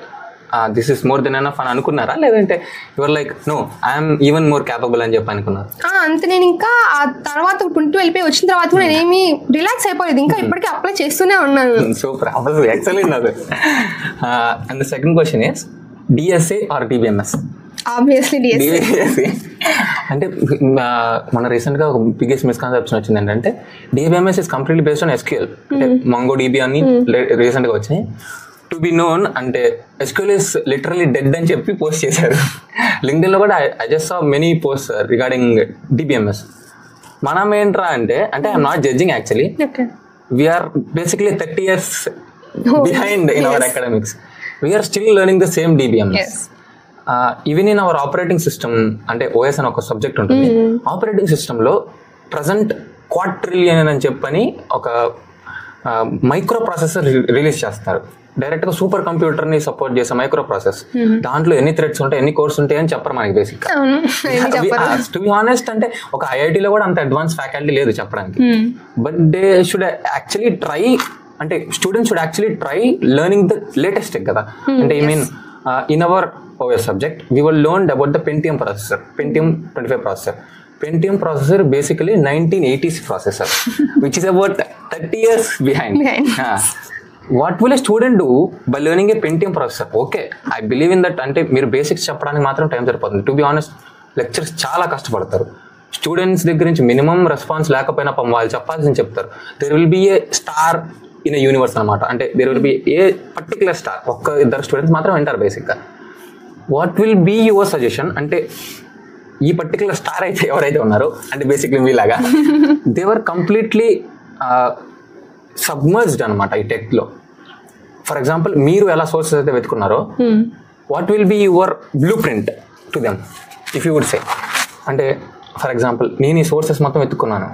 this is more than enough అని అనుకున్నారా, లేదంటే your like no I'm even more capable అని చెప్పి అనుకున్నారు? అంతే. నేను ఇంకా ఆ తర్వాత 20 LP వచ్చిన తర్వాత కూడా నేనేమి రిలాక్స్ అయిపోలేదు, ఇంకా ఇప్పటికీ అప్లై చేస్తూనే ఉన్నాను. సూపర్, ఎక్సలెంట్ అది. And the second question is, DSA or DBMS? Obviously DSA. అంటే మన రీసెంట్గా ఒక బిగ్గెస్ట్ మిస్కన్సెప్షన్ వచ్చింది ఏంటంటే, DBMS is completely based on SQL. అంటే MongoDB అని రీసెంట్గా వచ్చినాయి. టు బి నోన్ అంటే SQL ఇస్ లిటరలీ డెడ్ అని చెప్పి పోస్ట్ చేశారు. లింక్డ్ఇన్లో కూడా I just saw many post regarding DBMS. మనం ఏంట్రా అంటే I'm not judging actually, we are basically 30 years behind in our academics. We are still learning the same DBMS. Yes. Even in our operating system, అంటే OS అని ఒక subject ఉంటుంది. Operating సిస్టంలో present quadrillion అని చెప్పని ఒక మైక్రో ప్రాసెసర్ రిలీజ్ చేస్తారు. డైరెక్ట్గా సూపర్ కంప్యూటర్ని సపోర్ట్ చేసే మైక్రో ప్రాసెస్. దాంట్లో ఎన్ని థ్రెడ్స్ ఉంటాయి, ఎన్ని కోర్స్ ఉంటాయి అని చెప్పరు మనకి బేసిక్. టు బి హానెస్ట్, అంటే ఒక IITలో కూడా అంత అడ్వాన్స్ ఫ్యాకల్టీ లేదు చెప్పడానికి. But they should actually try, అంటే students should actually try learning the latest కదా. అంటే I mean in our OS subject, we were learned about the Pentium processor, Pentium 25 processor. Pentium processor basically 1980s processor, which is about 30 years behind. What will a student do by learning a Pentium processor? Okay, I believe in that. అంటే మీరు basics చెప్పడానికి మాత్రం time సరిపోతుంది. To be honest, lectures చాలా కష్టపడతారు. Students దగ్గర నుంచి minimum response లేకపోయినా వాళ్ళు చెప్పాల్సింది చెప్తారు. There will be a star in universe అనమాట. అంటే there will be a particular star, ఒక్క ఇద్దరు స్టూడెంట్స్ మాత్రం వింటారు బేసిక్గా. What will be your suggestion? అంటే ఈ పర్టికులర్ స్టార్ అయితే ఎవరైతే ఉన్నారో, అంటే బేసిక్లీ మీలాగా దేవర్ కంప్లీట్లీ సబ్మర్జ్డ్ అనమాట ఈ టెక్లో. ఫర్ ఎగ్జాంపుల్, మీరు ఎలా సోర్సెస్ అయితే వెతుకున్నారో, what will be your blueprint to them if you would say? అంటే ఫర్ ఎగ్జాంపుల్, నేను ఈ సోర్సెస్ మొత్తం వెతుక్కున్నాను,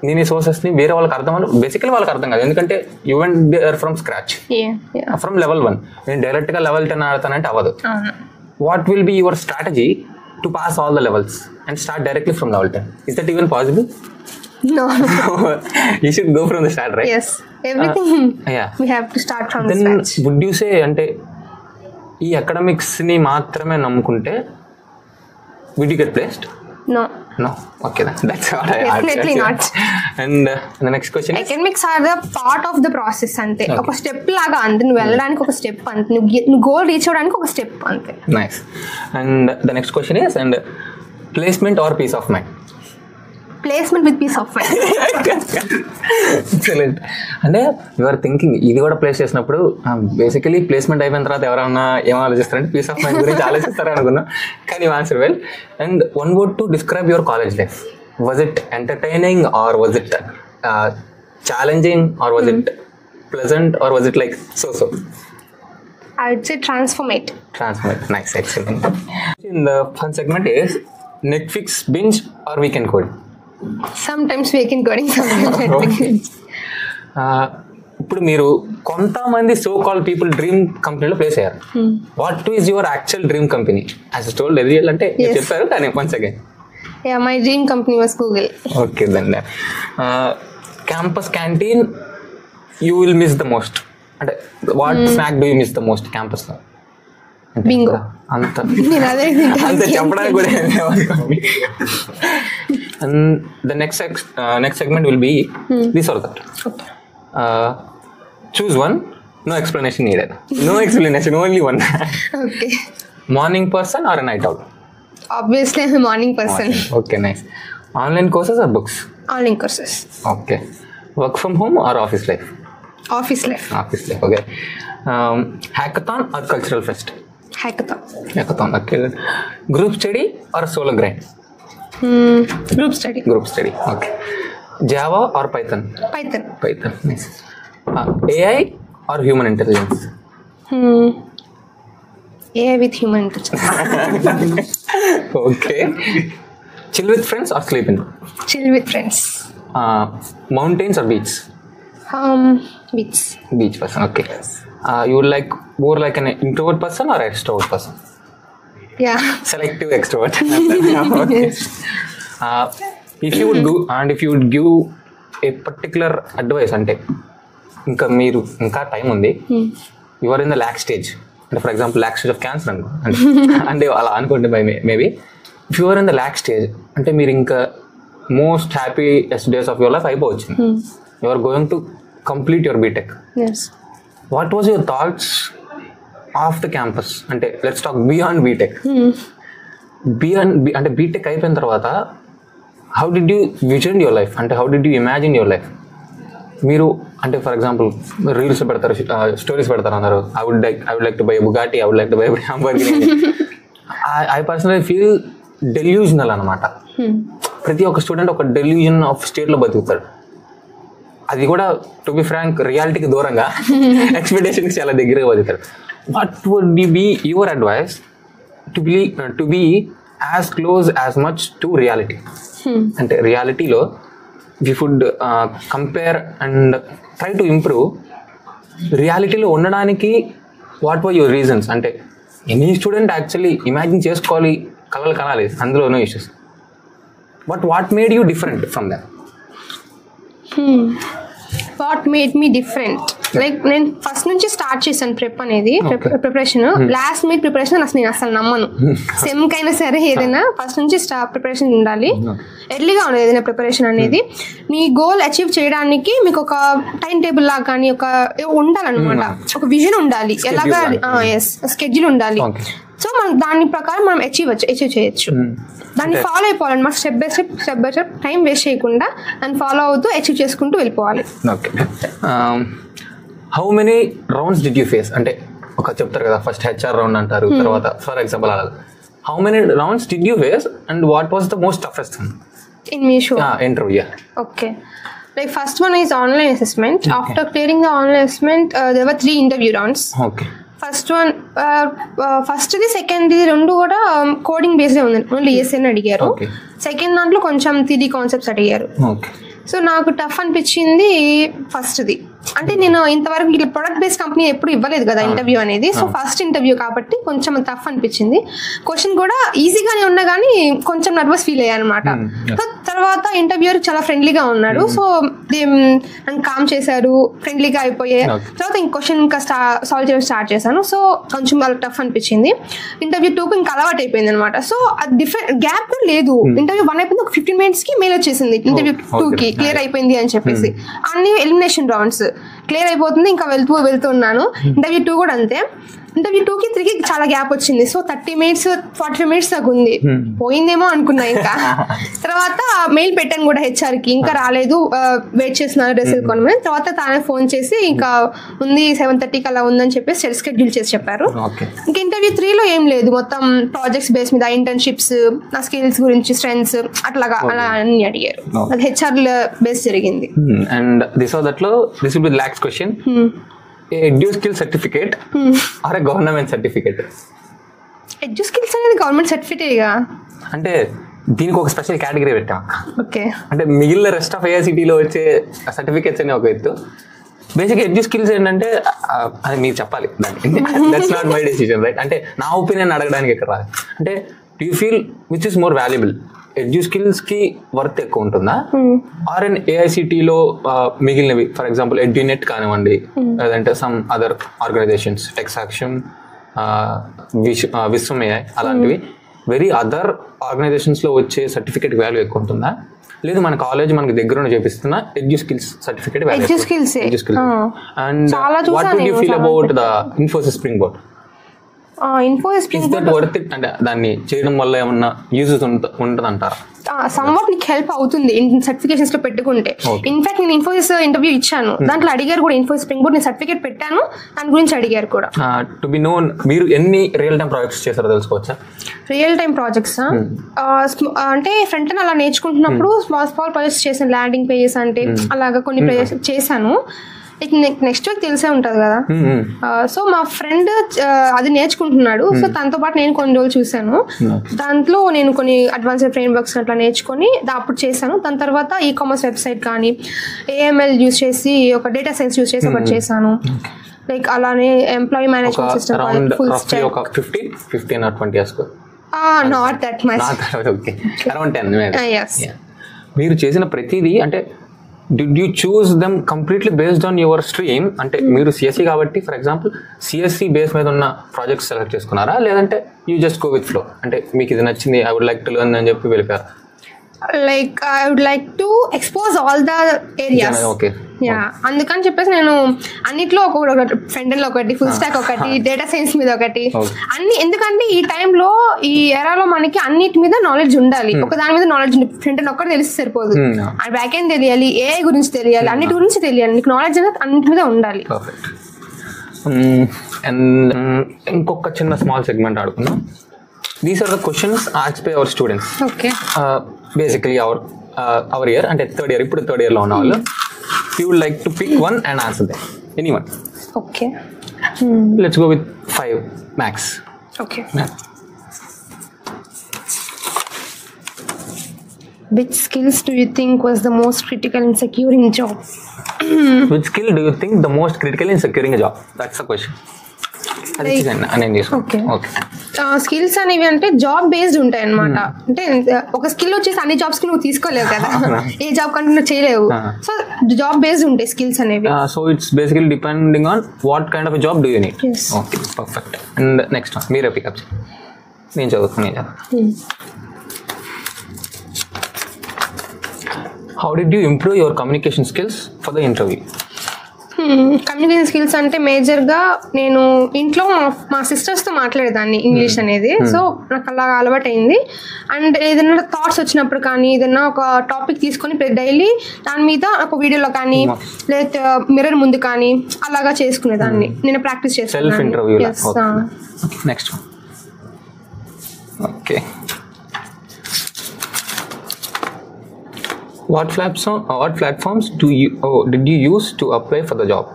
నేను ఈ సోర్సెస్ని వేరే వాళ్ళకి అర్థం బేసికలీ వాళ్ళకి అర్థం కాదు, ఎందుకంటే you went there from scratch, from level 1. నేను డైరెక్ట్గా level 10 ఆడతానంటే అవ్వదు. What will be your strategy to pass all the levels and start directly from level 10? Is that even possible? No. You should go from the start, right? Yes. Everything we have to start from the scratch. Would you say, అంటే ఈ అకాడమిక్స్ని మాత్రమే నమ్ముకుంటే would you get placed? No. Okay, that's what I asked. Definitely not. And the next question is, academics are the part of the process ante. ఒక step లాగా అంతే, నువ్వు వెళ్ళడానికి ఒక స్టెప్ అంతే, నువ్వు గోల్ రీచ్ అవడానికి ఒక స్టెప్ అంతే. Nice. And the next question is, and placement or peace of mind? Placement with peace of mind. Excellent. అంటే యువర్ థింకింగ్ ఇది కూడా ప్లేస్ చేసినప్పుడు బేసికలీ ప్లేస్మెంట్ అయిపోయిన తర్వాత ఎవరైనా ఏం ఆలోచిస్తారంటే పీస్ ఆఫ్ మైండ్ గురించి ఆలోచిస్తారు అనుకున్నా, కానీ you answer well. And one word to describe your college life. Was it entertaining or was it challenging or was it pleasant or was it like so? I would say transformate. Nice, excellent. In the fun segment is Netflix binge or weekend coding? Sometimes weekend coding, sometimes Netflix. ఇప్పుడు మీరు కొంతమంది so called people dream కంపెనీలో place అయ్యారు. What is your actual dream company? As told real అంటే చెప్పారు, కానీ once again. Yeah, my dream company was Google. Okay, then campus canteen you will miss the most. అంటే what snack do you miss the most campus లో? Bingo. అంత చెప్పడానికి కూడా. And the next segment will be this or that. Choose one, no explanation needed. No explanation, only one. Okay. Morning person or night owl? Obviously I'm a morning person. Okay, nice. Online courses or books? Online courses. Okay. Work from home or office life? Office life. Okay. Hackathon or cultural fest? Hackathon, okay. Group study or solo grind? Group study. Okay. Java or Python? Python, nice. AI or human intelligence? AI with human intelligence. Okay. Chill with friends or sleep in? Chill with friends. Mountains or beach? Beach person, okay. You would like more like an introvert person or extrovert person? Yeah. Selective extrovert. Okay. If you would give a particular advice అంటే ఇంకా మీరు ఇంకా time ఉంది, you are in the lock stage, అంటే for example lock stage of cancer అనుకో, అంటే అలా అనుకోండి maybe. If you are in the lock stage అంటే మీరు ఇంకా most happiest days of your life అయిపోవచ్చు. You are going to complete your BTech. Yes. What was your thoughts of the campus? Ante let's talk beyond BTech. Ante BTech అయిపోయిన తర్వాత how did you vision your life? Ante how did you imagine your life? మీరు అంటే for example reels పెడతారు, stories పెడతారు అందరూ, I would like to buy a Bugatti, I would like to buy a Lamborghini. I personally feel delusional అన్నమాట. ప్రతి ఒక్క student ఒక delusion of స్టేట్లో బతుకుతాడు. అది కూడా టు బి ఫ్రాంక్ రియాలిటీకి దూరంగా ఎక్స్పెక్టేషన్కి చాలా దగ్గరగా బతుకుతారు. What would be your advice to be as close as much to reality? అంటే రియాలిటీలో we would compare and try to improve. రియాలిటీలో ఉండడానికి వాట్ వర్ యువర్ రీజన్స్? అంటే ఎనీ స్టూడెంట్ యాక్చువల్లీ ఇమాజిన్ చేసుకోవాలి, కలలు కనాలి, అందులో no issues. But what made you different from that? What made me different? Like నేను ఫస్ట్ నుంచి స్టార్ట్ చేశాను ప్రెప్ అనేది, ప్రిపరేషన్. లాస్ట్ మినిట్ ప్రిపరేషన్ నేను అసలు నమ్మను. సెమ్ కైనా సరే ఏదైనా ఫస్ట్ నుంచి ప్రిపరేషన్ ఉండాలి. ఎర్లీగా ఉండదు ఏదైనా ప్రిపరేషన్ అనేది. మీ గోల్ అచీవ్ చేయడానికి మీకు ఒక టైం టేబుల్ లాగా కానీ ఒక ఉండాలన్నమాట, ఒక విజన్ ఉండాలి, ఎలాగా స్కెడ్యూల్ ఉండాలి. సో మనం దాని ప్రకారం మనం అచీవ్ చేయొచ్చు. దాన్ని ఫాలో అయిపోవాలన్నమాట, step by step time waste చేయకుండా దాన్ని ఫాలో అవుతూ అచీవ్ చేసుకుంటూ వెళ్ళిపోవాలి. Okay. How many rounds did you face? అంటే ఒక చెప్తారు కదా, ఫస్ట్ హెచ్ఆర్ రౌండ్ అంటారు, తర్వాత ఫర్ ఎగ్జాంపుల్ అలా. How many rounds did you face and what was the most toughest thing in Meesho interview? Okay. Like first one is online assessment. Okay. After clearing the online assessment, there were 3 interview rounds. Okay. First one ఫస్ట్ది సెకండ్ది రెండు కూడా coding బేస్డే ఉంది, only ESN అడిగారు. Second దాంట్లో కొంచెం 3D concepts అడిగారు. So నాకు టఫ్ అనిపించింది ఫస్ట్ది. అంటే నేను ఇంతవరకు ఇట్లా ప్రొడక్ట్ బేస్డ్ కంపెనీ ఎప్పుడు ఇవ్వలేదు కదా ఇంటర్వ్యూ అనేది. సో ఫస్ట్ ఇంటర్వ్యూ కాబట్టి కొంచెం టఫ్ అనిపించింది. క్వశ్చన్ కూడా ఈజీగానే ఉన్నా కానీ కొంచెం నర్వస్ ఫీల్ అయ్యాను అనమాట. తర్వాత ఇంటర్వ్యూర్ చాలా ఫ్రెండ్లీగా ఉన్నాడు. సో నన్ను కామ్ చేశారు, ఫ్రెండ్లీగా అయిపోయే తర్వాత ఇంక క్వశ్చన్ ఇంకా సాల్వ్ చేయడం స్టార్ట్ చేశాను. సో కొంచెం వాళ్ళకి టఫ్ అనిపించింది. ఇంటర్వ్యూ 2కి ఇంకా అలవాటు అయిపోయింది అనమాట. సో అది డిఫరెంట్ గ్యాప్ కూడా లేదు. ఇంటర్వ్యూ 1 అయిపోయింది, ఒక 15 minutesకి మెయిల్ వచ్చేసింది ఇంటర్వ్యూ 2కి క్లియర్ అయిపోయింది అని చెప్పేసి. అన్ని ఎలిమినేషన్ రౌండ్స్ క్లియర్ అయిపోతుంది, ఇంకా వెళ్తున్నాను. ఇంటర్వ్యూ 2 కూడా అంతే. ఇంటర్వ్యూ 2కి 3కి చాలా గ్యాప్ వచ్చింది. సో 30 minutes 45 minutes దాకా ఉంది. పోయిందేమో అనుకున్నా. ఇంకా తర్వాత మెయిల్ పెట్టాను కూడా హెచ్ఆర్కి, ఇంకా రాలేదు, వెయిట్ చేస్తున్నారు డ్రెస్ కొనమని. తర్వాత తానే ఫోన్ చేసి ఇంకా ఉంది 7:30కి అలా ఉందని చెప్పేసి షెడ్యూల్ చేసి చెప్పారు. ఇంకా ఇంటర్వ్యూ 3లో ఏం లేదు, మొత్తం ప్రాజెక్ట్స్ బేస్ మీద ఇంటర్న్షిప్స్, నా స్కిల్స్ గురించి, స్ట్రెంగ్స్ అట్లాగా అలా అన్ని అడిగారు. అది హెచ్ఆర్ బేస్ జరిగింది. And this will be the last question. Edu skill certificate or A government certificate? Edu skills అనేది గవర్నమెంట్ సర్టిఫికేట్గా, అంటే దీనికి ఒక స్పెషల్ కేటగిరీ పెట్టాం. ఓకే, అంటే మిగిలిన రెస్ట్ ఆఫ్ ఐఐసిటీలో వచ్చే సర్టిఫికేట్స్ అని ఒక ఎత్తు. బేసిక్ ఎడ్యూ స్కిల్స్ ఏంటంటే అది మీరు చెప్పాలి, that's not my decision, right? అంటే నా ఒపీనియన్ అడగడానికి ఇక్కడ రాదు. అంటే do you feel which is more valuable, edu skills కి వర్త్ ఎక్కువ ఉంటుందా, ఆర్ ఎన్ ఏఐసిటీలో మిగిలినవి, ఫర్ ఎగ్జాంపుల్ ఎడ్యూనెట్ కానివ్వండి, లేదంటే సమ్ అదర్ ఆర్గనైజేషన్స్, టెక్సాక్షన్, విశ్వమేఐ, అలాంటివి వెరీ అదర్ ఆర్గనైజేషన్స్ లో వచ్చే సర్టిఫికేట్ వాల్యూ ఎక్కువ ఉంటుందా, లేదు మన కాలేజ్ మనకి దగ్గర చేపిస్తున్న edu skills certificate value? Edu skills. And what would you feel about the Infosys springboard? అంటే దాన్ని చేయడం వల్ల ఏమన్నా యూజెస్ ఉంటుంది అంటారా? సమ్వాట్ నీకు హెల్ప్ అవుతుంది సర్టిఫికేషన్స్ లో పెట్టుకుంటే. ఇన్ఫాక్ట్ నేను ఇన్ఫోసిస్ ఇంటర్వ్యూ ఇచ్చాను, దాంట్లో అడిగారు కూడా ఇన్ఫోసిస్ స్ప్రింగ్ బోర్డ్ నేను సర్టిఫికేట్ పెట్టాను, దాని గురించి అడిగారు కూడా. టు బి నోన్, మీరు ఎన్ని రియల్ టైమ్ ప్రాజెక్ట్స్ చేశారో తెలుసుకోవచ్చా? రియల్ టైమ్ ప్రాజెక్ట్స్ అంటే ఫ్రంట్ అలా నేర్చుకుంటున్నప్పుడు స్మాల్ ప్రాజెక్ట్స్ చేశాను, ల్యాండింగ్ పేజెస్ అంటే అలాగా కొన్ని ప్రాజెక్ట్స్ చేశాను. నెక్స్ట్ వీక్ తెలిసే ఉంటది కదా. సో మా ఫ్రెండ్ అది నేర్చుకుంటున్నాడు, సో తనతో పాటు నేను కొన్ని రోజులు చూసాను. దాంట్లో నేను కొన్ని అడ్వాన్స్డ్ ఫ్రేమ్ వర్క్స్ అట్లా నేర్చుకొని అప్పుడు చేశాను. దాని తర్వాత ఈ కామర్స్ వెబ్సైట్ కానీ ఏఎంఎల్ యూజ్ చేసి, ఒక డేటా సైన్స్ యూజ్ చేసి ఒకటి చేశాను. లైక్ అలానే employee management system, full stock. 15 or 20 years? Not that much. Okay, around 10. yes. మీరు చేసిన ప్రతిదీ అంటే did you choose them completely based on your stream? అంటే మీరు సిఎస్సి కాబట్టి ఫర్ ఎగ్జాంపుల్ సిఎస్సి బేస్ మీద ఉన్న ప్రాజెక్ట్స్ సెలెక్ట్ చేసుకున్నారా, లేదంటే you just go with flow, అంటే మీకు ఇది నచ్చింది I would like to learn అని చెప్పి వెళ్ళిపోయారు? Like I would like to expose all the areas. Okay, yeah, అందుకని చెప్పేసి నేను అన్నిట్లో ఒక్కొక్కటి, ఫ్రంట్ ఎండ్ ఒకటి, ఫుల్ స్టాక్ ఒకటి, డేటా సైన్స్ మీద ఒకటి, అన్ని. ఎందుకంటే ఈ టైంలో ఈ ఎరాలో మనకి అన్నిటి మీద నాలెడ్జ్ ఉండాలి. ఒక దాని మీద నాలెడ్జ్ ఉంది, ఫ్రంట్ ఎండ్ ఒక్కటి తెలిసి సరిపోదు, బ్యాక్ ఎండ్ తెలియాలి, ఏఐ గురించి తెలియాలి, అన్నిటి గురించి తెలియాలి. నీకు నాలెడ్జ్ అనేది అన్నిటి మీద ఉండాలి. అండ్ ఇంకొక చిన్న స్మాల్ సెగ్మెంట్ ఆడుకుందాం. These are the questions asked by our students. Okay, basically our year, అంటే థర్డ్ ఇయర్, ఇప్పుడు థర్డ్ ఇయర్లో ఉన్న వాళ్ళు. You would like to pick one and answer them. Anyone? Okay. Let's go with 5 max. Okay. Which skills do you think was the most critical in securing a job? Which skill do you think the most critical in securing a job? That's the question. Skills అనేవి అంటే job based ఉంటాయి అన్నమాట. అంటే ఒక skill వచ్చేసి అన్ని jobs కి నువ్వు తీసుకోలేవు కదా, ఏ జాబ్ కంటే నువ్వు చేయలేవు. సో జాబ్ బేస్డ్ ఉంటాయి స్కిల్స్ అనేవి. So it's basically depending on what kind of job do you need. Okay, perfect. And next మీరే పికప్. నేను చదువుతాను. How did you improve your communication skills for the interview? Communication skills అంటే మేజర్గా నేను ఇంట్లో మా సిస్టర్స్తో మాట్లాడేదాన్ని ఇంగ్లీష్ అనేది. సో నాకు అలా అలవాటు అయింది. అండ్ ఏదైనా థాట్స్ వచ్చినప్పుడు కానీ, ఏదైనా ఒక టాపిక్ తీసుకొని డైలీ దాని మీద ఒక వీడియోలో కానీ, లేకపోతే మిర్రర్ ముందు కానీ అలాగా చేసుకునేదాన్ని. నేను ప్రాక్టీస్ చేస్తాను. Next. Okay, what platforms did you use to apply for the job?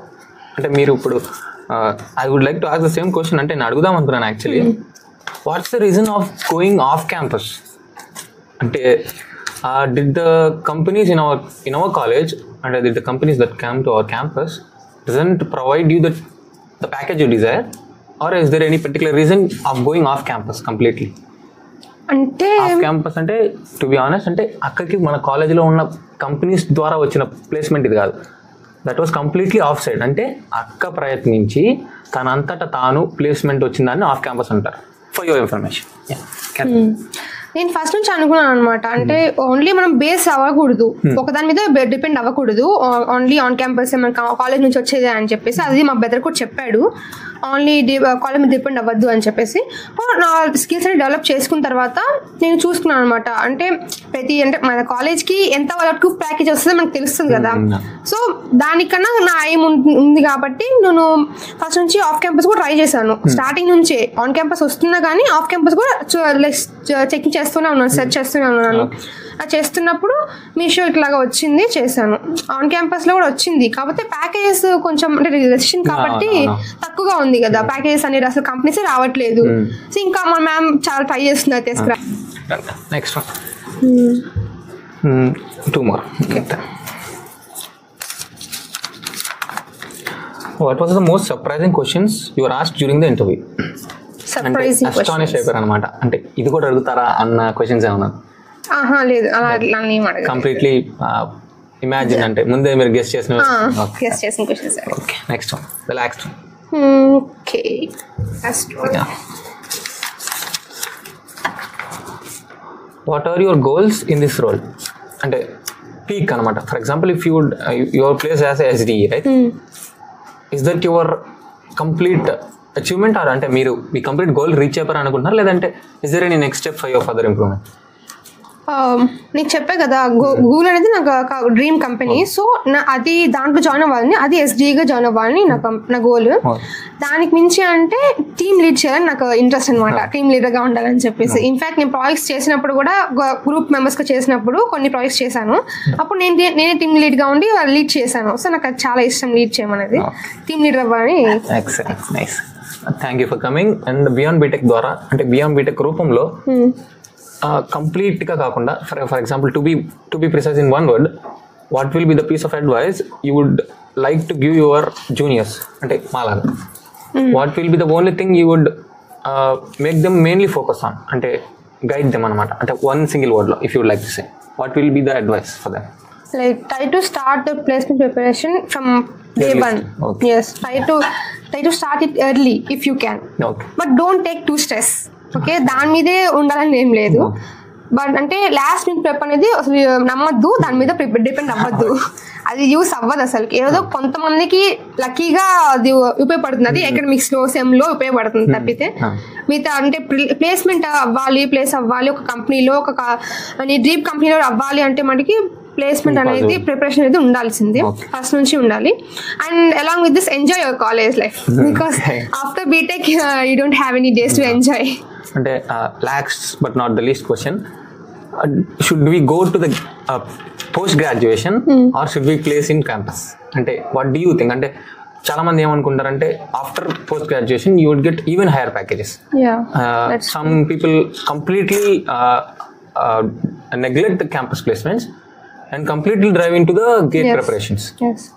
అంటే మీరు ఇప్పుడు I would like to ask the same question. అంటే నేను అడుగుదాం అనుకున్నాను actually. What's the reason of going off campus? అంటే did the companies in our college, and did the companies that come to our campus doesn't provide you the package you desire, or is there any particular reason of going off campus completely? అంటే off campus అంటే to be honest అంటే అక్కడికి మన కాలేజీలో ఉన్న companies ద్వారా వచ్చిన placement ఇది కాదు. That was completely off side. అంటే అక్క ప్రయత్నించి తనంతట తాను ప్లేస్మెంట్ వచ్చిందాన్ని ఆఫ్ క్యాంపస్ అంటారు. For your information. నేను ఫస్ట్ నుంచి అనుకున్నాను అనమాట, అంటే ఓన్లీ మనం బేస్ అవ్వకూడదు, ఒకదాని మీద డిపెండ్ అవ్వకూడదు, ఓన్లీ ఆన్ క్యాంపస్ మన కాలేజ్ నుంచి వచ్చేదే అని చెప్పేసి, అది మా బ్రదర్ కూడా చెప్పాడు, ఓన్లీ కాలేజ్ మీద డిపెండ్ అవ్వద్దు అని చెప్పేసి. నా స్కిల్స్ అని డెవలప్ చేసుకున్న తర్వాత నేను చూసుకున్నాను అనమాట, అంటే అంటే మన కాలేజ్కి ఎంత వరకు ప్యాకేజ్ వస్తుందో మనకు తెలుస్తుంది కదా. సో దానికన్నా నా ఎయిమ్ ఉంది కాబట్టి నేను ఫస్ట్ నుంచి ఆఫ్ క్యాంపస్ కూడా ట్రై చేశాను. స్టార్టింగ్ నుంచే ఆన్ క్యాంపస్ వస్తున్నా కానీ ఆఫ్ క్యాంపస్ కూడా చెకింగ్ చేస్తూనే ఉన్నాను, సెర్చ్ చేస్తూనే ఉన్నాను. చేస్తున్నప్పుడు మీషో ఇట్లాగా వచ్చింది, చేశాను. ఆన్ క్యాంపస్ లో కూడా వచ్చింది, కాకపోతే ప్యాకేజెస్ కొంచెం అంటే రెసిషన్ కాబట్టి తక్కువగా ఉంది కదా, ప్యాకేజెస్ అనేది అసలు కంపెనీస్ రావట్లేదు. సో ఇంకా మా మ్యామ్ చాలా ట్రై చేస్తున్నారు తీసుకురా. Next two more. What was the most surprising questions you were asked during the interview? Surprising questions. Astonish అయిపోయారు అనమాట, అంటే ఇది కూడా అడుగుతారా అన్న క్వశ్చన్స్ ఏమన్నా? లేదు, అలా కంప్లీట్లీ ఇమాజిన్ అంటే ముందే మీరు గెస్ చేసిన questions. Okay, next one, relaxed. Okay, what are your goals in this role? అంటే పీక్ అనమాట. For example, if you would your place as SDE, right? Is that your complete achievement, or అంటే మీరు మీ complete goal reach అయిపోయారు అనుకుంటున్నారు, లేదంటే is there any next step for your further improvement? నీకు చెప్పే కదా, గూగుల్ అనేది నాకు డ్రీమ్ కంపెనీ. సో అది దాంట్లో జాయిన్ అవ్వాలని, అది SDEగా జాయిన్ అవ్వాలని నా గోల్. దానికి మించి అంటే టీమ్ లీడ్ చేయాలని నాకు ఇంట్రెస్ట్ అనమాట, టీమ్ లీడర్గా ఉండాలని చెప్పేసి. ఇన్ఫాక్ట్ నేను ప్రాజెక్ట్స్ చేసినప్పుడు కూడా గ్రూప్ మెంబర్స్గా చేసినప్పుడు కొన్ని ప్రాజెక్ట్స్ చేశాను, అప్పుడు నేనే టీమ్ లీడ్గా ఉండి లీడ్ చేశాను. సో నాకు అది చాలా ఇష్టం, లీడ్ చేయమనేది, టీమ్ లీడర్ అవ్వాలని. Thank you for coming. And beyond BTech ద్వారా, అంటే బియాండ్ బీటెక్ రూపంలో కంప్లీట్గా కాకుండా, for example to be precise in one word, what will be the piece of advice you would like to give your juniors, అంటే మాలాగా? What will be the only thing you would make them mainly focus on, అంటే guide them అనమాట, అంటే one single వర్డ్లో if you like to say, what will be the advice for them? Like, try to start the placement preparation from day one. Okay. Yes, try to start it early if you can. Okay. But don't take too stress. Okay, దాని మీదే ఉండాలని ఏం లేదు. But అంటే last minute prep అనేది అసలు నమ్మద్దు, దాని మీద డిపెండ్ అవ్వద్దు, అది యూస్ అవ్వదు అసలు. ఏదో కొంతమందికి లక్కీగా అది ఉపయోగపడుతుంది, అది అకాడమిక్స్ లో సెమ్లో ఉపయోగపడుతుంది తప్పితే మిగతా అంటే ప్లేస్మెంట్ అవ్వాలి ఒక కంపెనీలో, ఒక డ్రీమ్ కంపెనీలో అవ్వాలి అంటే మనకి ప్లేస్మెంట్ అనేది ప్రిపరేషన్ అనేది ఉండాల్సిందే, ఫస్ట్ నుంచి ఉండాలి. And along with this enjoy your college life, because after BTech you don't have any days to enjoy. అంటే last but not the least question, should we go to the post graduation or should we place in campus? అంటే what do you think? అంటే చాలా మంది ఏమనుకుంటారంటే after post graduation you would get even higher packages. Some people completely neglect the campus placements and completely drive into the gate preparations.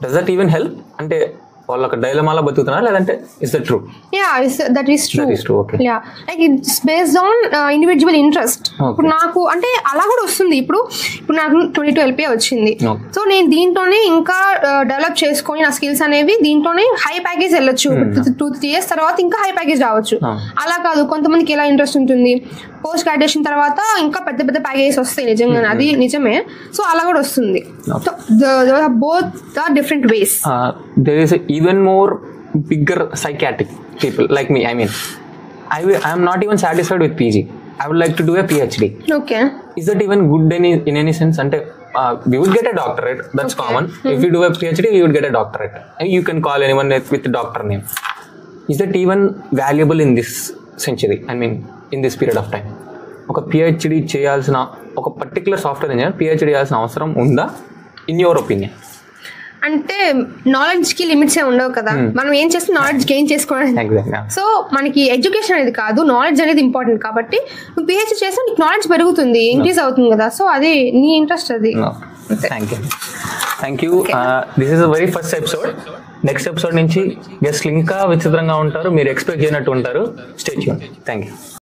Does that even help? అంటే వాళ్ళు ఒక డైలమాలో బతుకుతున్నారు, లేదంటే is that true? That is true. Okay, like it's based on individual interest. ఇప్పుడు నాకు అంటే అలా కూడా వస్తుంది, ఇప్పుడు నాకు 22 LPA వచ్చింది, సో నేను దీంట్లోనే ఇంకా డెవలప్ చేసుకొని నా స్కిల్స్ అనేవి దీంట్లోనే హై ప్యాకేజ్ వెళ్ళొచ్చు, 2-3 years తర్వాత ఇంకా హై ప్యాకేజ్ రావచ్చు. అలా కాదు, కొంతమందికి ఎలా ఇంట్రెస్ట్ ఉంటుంది, పోస్ట్ గ్రాడ్యుయేషన్ తర్వాత ఇంకా పెద్ద పెద్ద ప్యాకేజెస్ వస్తాయి నిజంగా, అది నిజమే. సో అలా కూడా వస్తుంది. Both the different ways. There is even more bigger psychiatric people like me. I mean, I am not even satisfied with PG. I would like to do a PhD. Okay. Is that even good in any sense? Ante we would get a doctorate. That's common. If you do a PhD, you would get a doctorate. You can call anyone with a doctor name. Is that even valuable in this century? I mean, in this period of time. ఒక PhD చేయాల్సిన, ఒక particular software engineer PhD చేయాల్సిన అవసరం ఉందా in your opinion? అంటే knowledge కి limits ఏ ఉండవు కదా, మనం ఏం చేస్తే నాలెడ్జ్ గెయిన్ చేసుకోవడానికి. సో మనకి ఎడ్యుకేషన్ అనేది కాదు, నాలెడ్జ్ అనేది ఇంపార్టెంట్. కాబట్టి నువ్వు PhD చేస్తే నీకు నాలెడ్జ్ పెరుగుతుంది, ఇంక్రీజ్ అవుతుంది కదా. సో అది నీ ఇంట్రెస్ట్ అది. Thank you. This is the very first episode. Next episode నుంచి గెస్ట్లు ఇంకా విచిత్రంగా ఉంటారు, మీరు ఎక్స్పెక్ట్ చేయనట్టు ఉంటారు. Stay tune. Thank you.